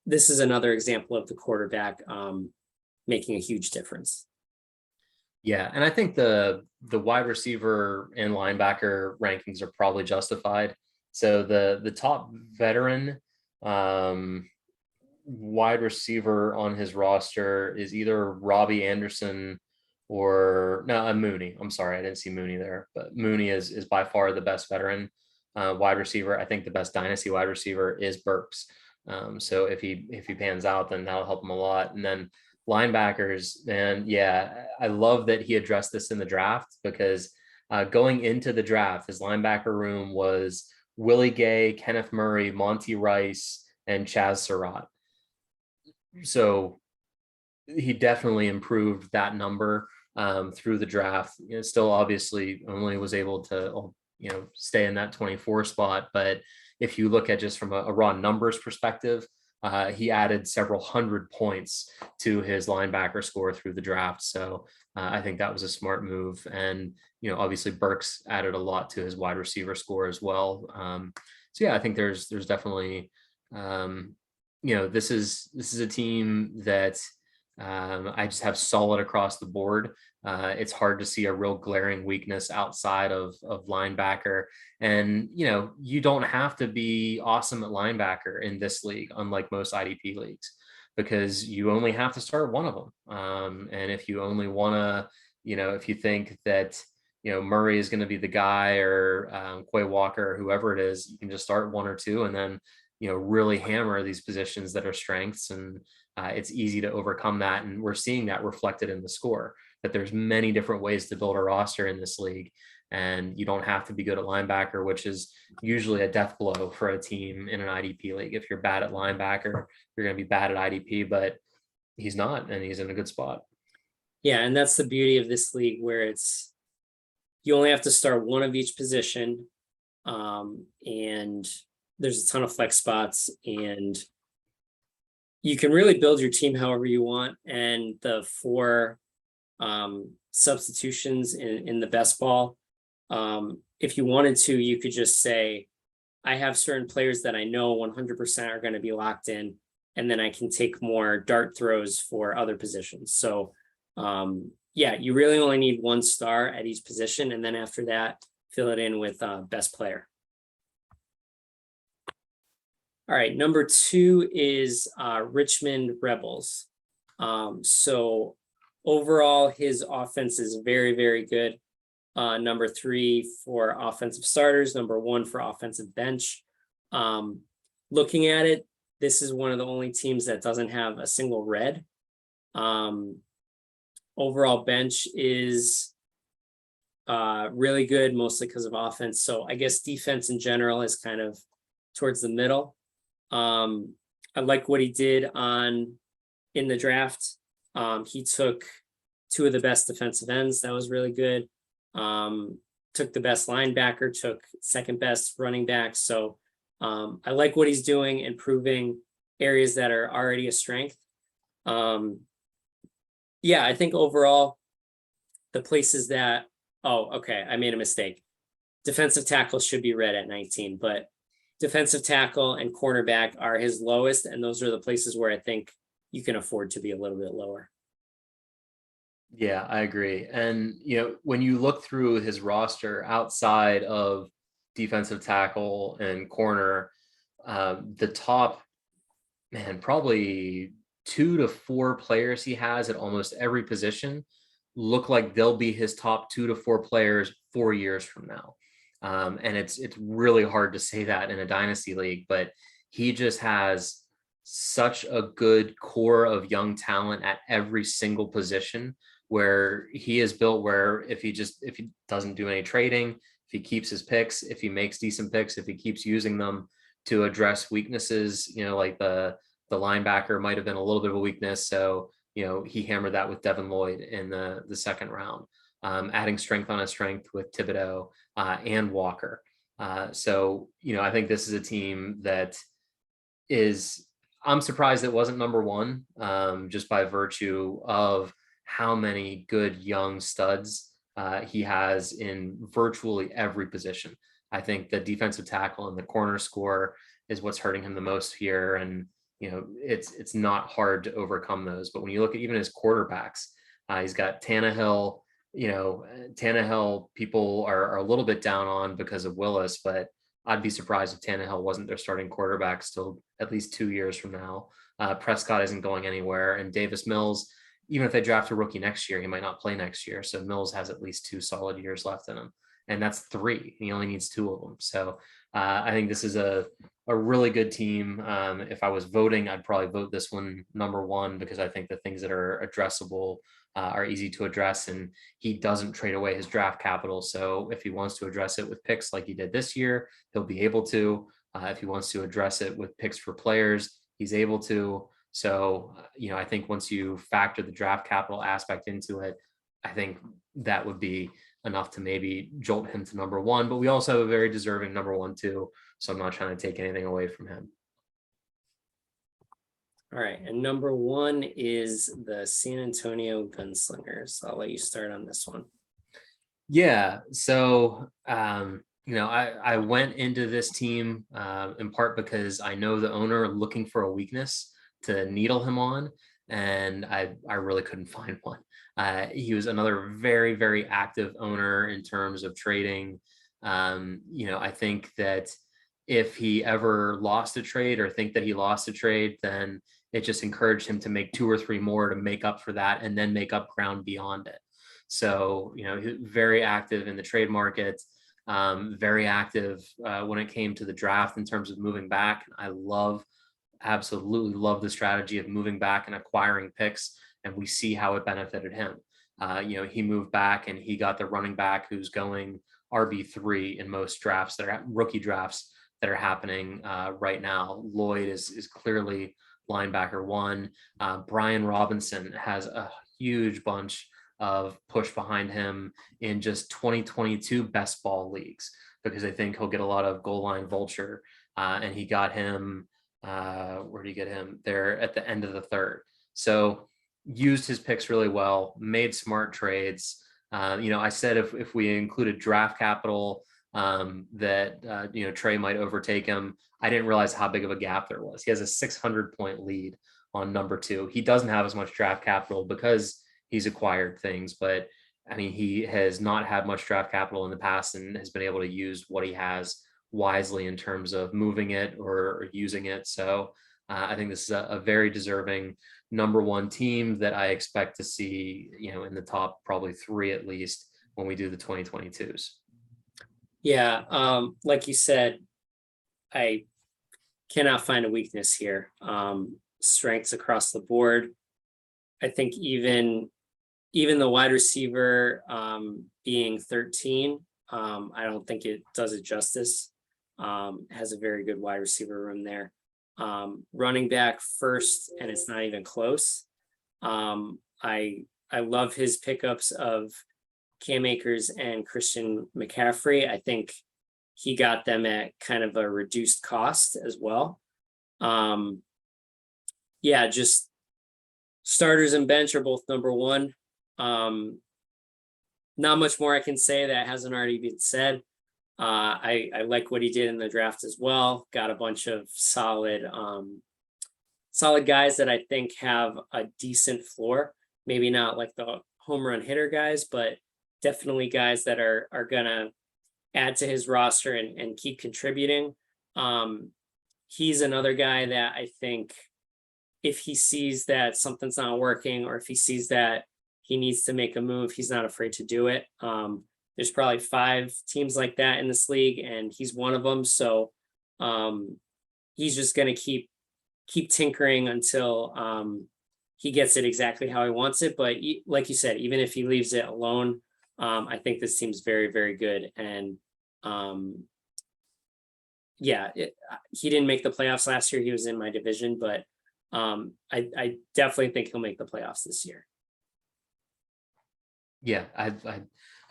this is another example of the quarterback making a huge difference. Yeah, and I think the wide receiver and linebacker rankings are probably justified. So the top veteran wide receiver on his roster is either Robbie Anderson or Mooney. I'm sorry, I didn't see Mooney there, but Mooney is by far the best veteran wide receiver. I think the best dynasty wide receiver is Burks. So if he pans out, then that'll help him a lot. And then linebackers, and yeah, I love that he addressed this in the draft because going into the draft, his linebacker room was Willie Gay, Kenneth Murray, Monty Rice, and Chaz Surratt. So he definitely improved that number through the draft. Still obviously only was able to stay in that 24 spot, but if you look at just from a raw numbers perspective, he added several hundred points to his linebacker score through the draft. So I think that was a smart move. And, obviously Burks added a lot to his wide receiver score as well. So yeah, I think there's definitely, this is a team that I just have solid across the board. It's hard to see a real glaring weakness outside of linebacker. And, you don't have to be awesome at linebacker in this league, unlike most IDP leagues, because you only have to start one of them. And if you only want to, if you think that, Murray is going to be the guy or Quay Walker or whoever it is, you can just start 1 or 2 and then, really hammer these positions that are strengths. And it's easy to overcome that. And we're seeing that reflected in the score, that there's many different ways to build a roster in this league. And you don't have to be good at linebacker, which is usually a death blow for a team in an IDP league. If you're bad at linebacker, you're going to be bad at IDP, but he's not, and he's in a good spot. Yeah, and that's the beauty of this league where you only have to start one of each position, and there's a ton of flex spots, and you can really build your team however you want. And the 4 substitutions in the best ball, if you wanted to, you could just say, I have certain players that I know 100% are going to be locked in, and then I can take more dart throws for other positions. So yeah, you really only need 1 star at each position, and then after that, fill it in with best player. All right, number 2 is Richmond Rebels. So overall, his offense is very, very good. Number 3 for offensive starters, number 1 for offensive bench. Looking at it, this is one of the only teams that doesn't have a single red. Overall bench is really good, mostly because of offense. So I guess defense in general is kind of towards the middle. I like what he did in the draft. He took two of the best defensive ends. That was really good. Took the best linebacker, took second best running back. So I like what he's doing, improving areas that are already a strength. Yeah, I think overall, the places that, okay, I made a mistake. Defensive tackle should be read at 19, but defensive tackle and cornerback are his lowest, and those are the places where I think you can afford to be a little bit lower. Yeah, I agree. And, when you look through his roster outside of defensive tackle and corner, the top, man, probably 2 to 4 players he has at almost every position look like they'll be his top 2 to 4 players 4 years from now. And it's really hard to say that in a dynasty league, but he just has such a good core of young talent at every single position, where he is built where if he doesn't do any trading, if he keeps his picks, if he makes decent picks, if he keeps using them to address weaknesses, like the linebacker might have been a little bit of a weakness. So, he hammered that with Devin Lloyd in the second round, adding strength on his strength with Thibodeau and Walker. So, I think this is a team that I'm surprised it wasn't number one, just by virtue of how many good young studs he has in virtually every position. I think the defensive tackle and the corner score is what's hurting him the most here. And, it's not hard to overcome those. But when you look at even his quarterbacks, he's got Tannehill. Tannehill people are a little bit down on because of Willis, but I'd be surprised if Tannehill wasn't their starting quarterback still at least 2 years from now. Prescott isn't going anywhere. And Davis Mills, even if they draft a rookie next year, he might not play next year. So Mills has at least 2 solid years left in him. And that's 3. He only needs 2 of them. So I think this is a really good team. If I was voting, I'd probably vote this one number 1, because I think the things that are addressable are easy to address, and he doesn't trade away his draft capital. So if he wants to address it with picks like he did this year, he'll be able to. If he wants to address it with picks for players, he's able to. So, I think once you factor the draft capital aspect into it, I think that would be enough to maybe jolt him to number 1. But we also have a very deserving number 1 too. So I'm not trying to take anything away from him. All right, and number 1 is the San Antonio Gunslingers. I'll let you start on this one. Yeah, so I went into this team in part because I know the owner looking for a weakness to needle him on, and I really couldn't find one. He was another very, very active owner in terms of trading. I think that if he ever lost a trade or think that he lost a trade, then it just encouraged him to make 2 or 3 more to make up for that, and then make up ground beyond it. So, very active in the trade market, very active when it came to the draft in terms of moving back. I absolutely love the strategy of moving back and acquiring picks, and we see how it benefited him. He moved back and he got the running back who's going RB3 in most drafts that are rookie drafts that are happening right now. Lloyd is clearly linebacker 1. Brian Robinson has a huge bunch of push behind him in just 2022 best ball leagues, because I think he'll get a lot of goal line vulture. And he got him, where did he get him? There at the end of the 3rd. So used his picks really well, made smart trades. I said if we included draft capital, that Trey might overtake him. I didn't realize how big of a gap there was. He has a 600-point lead on number 2. He doesn't have as much draft capital because he's acquired things, but I mean, he has not had much draft capital in the past and has been able to use what he has wisely in terms of moving it or using it. So I think this is a very deserving number 1 team that I expect to see, in the top probably 3 at least when we do the 2022s. Yeah, like you said, I cannot find a weakness here. Strengths across the board. I think even even the wide receiver being 13, I don't think it does it justice. Has a very good wide receiver room there. Running back first, and it's not even close. I love his pickups of Cam Akers and Christian McCaffrey. I think he got them at kind of a reduced cost as well. Yeah, just starters and bench are both number one. Not much more I can say that hasn't already been said. I like what he did in the draft as well. Got a bunch of solid guys that I think have a decent floor. Maybe not like the home run hitter guys, but definitely guys that are gonna add to his roster and keep contributing. He's another guy that I think if he sees that something's not working, or if he sees that he needs to make a move, he's not afraid to do it. There's probably 5 teams like that in this league, and he's one of them. So he's just going to keep tinkering until he gets it exactly how he wants it. But like you said, even if he leaves it alone, I think this team's very, very good. And yeah, he didn't make the playoffs last year. He was in my division, but I definitely think he'll make the playoffs this year. Yeah, I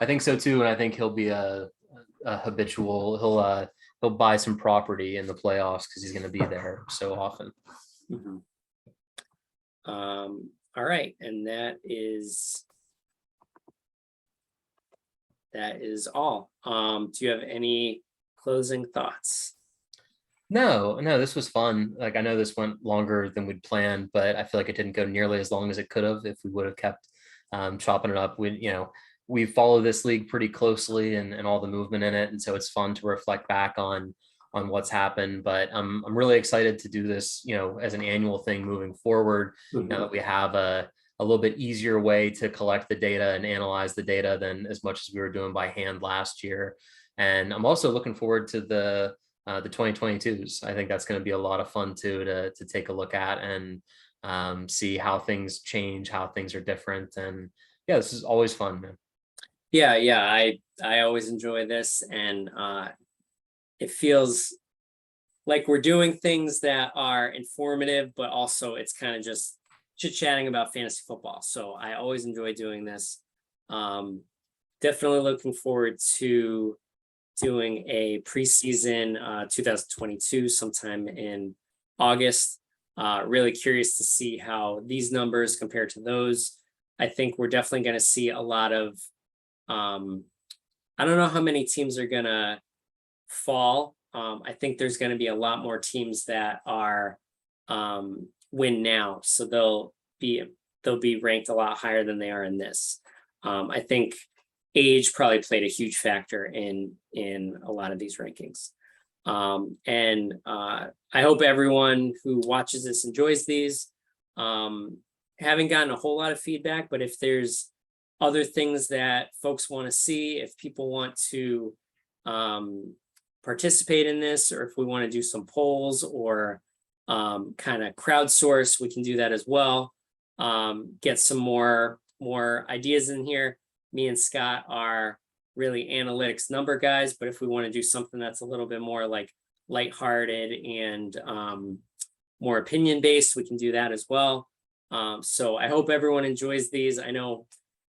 think so too, and I think he'll be a habitual. He'll buy some property in the playoffs because he's going to be there so often. Mm-hmm. All right, and that is all. Do you have any closing thoughts? No, this was fun. Like, I know this went longer than we'd planned, but I feel like it didn't go nearly as long as it could have if we would have kept chopping it up. We follow this league pretty closely and all the movement in it, and so it's fun to reflect back on what's happened. But I'm really excited to do this, as an annual thing moving forward. Mm-hmm. Now that we have a little bit easier way to collect the data and analyze the data than as much as we were doing by hand last year. And I'm also looking forward to the 2022s. I think that's going to be a lot of fun too, to take a look at and see how things change, how things are different. And yeah, this is always fun, man. Yeah, I always enjoy this, and it feels like we're doing things that are informative, but also it's kind of just chit-chatting about fantasy football. So I always enjoy doing this. Definitely looking forward to doing a preseason 2022 sometime in August. Really curious to see how these numbers compare to those. I think we're definitely going to see a lot of I don't know how many teams are going to fall. I think there's going to be a lot more teams that are win now, so they'll be ranked a lot higher than they are in this. I think age probably played a huge factor in a lot of these rankings. And I hope everyone who watches this enjoys these. Haven't gotten a whole lot of feedback, but if there's other things that folks want to see, if people want to participate in this, or if we want to do some polls or kind of crowdsource, we can do that as well. Get some more ideas in here. Me and Scott are really analytics number guys, but if we want to do something that's a little bit more like lighthearted and more opinion based, we can do that as well. So I hope everyone enjoys these. I know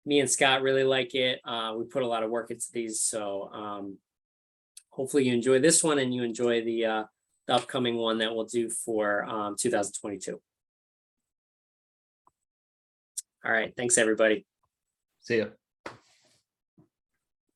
me and Scott really like it. We put a lot of work into these, so hopefully you enjoy this one and you enjoy the upcoming one that we'll do for 2022. All right, thanks everybody. See ya.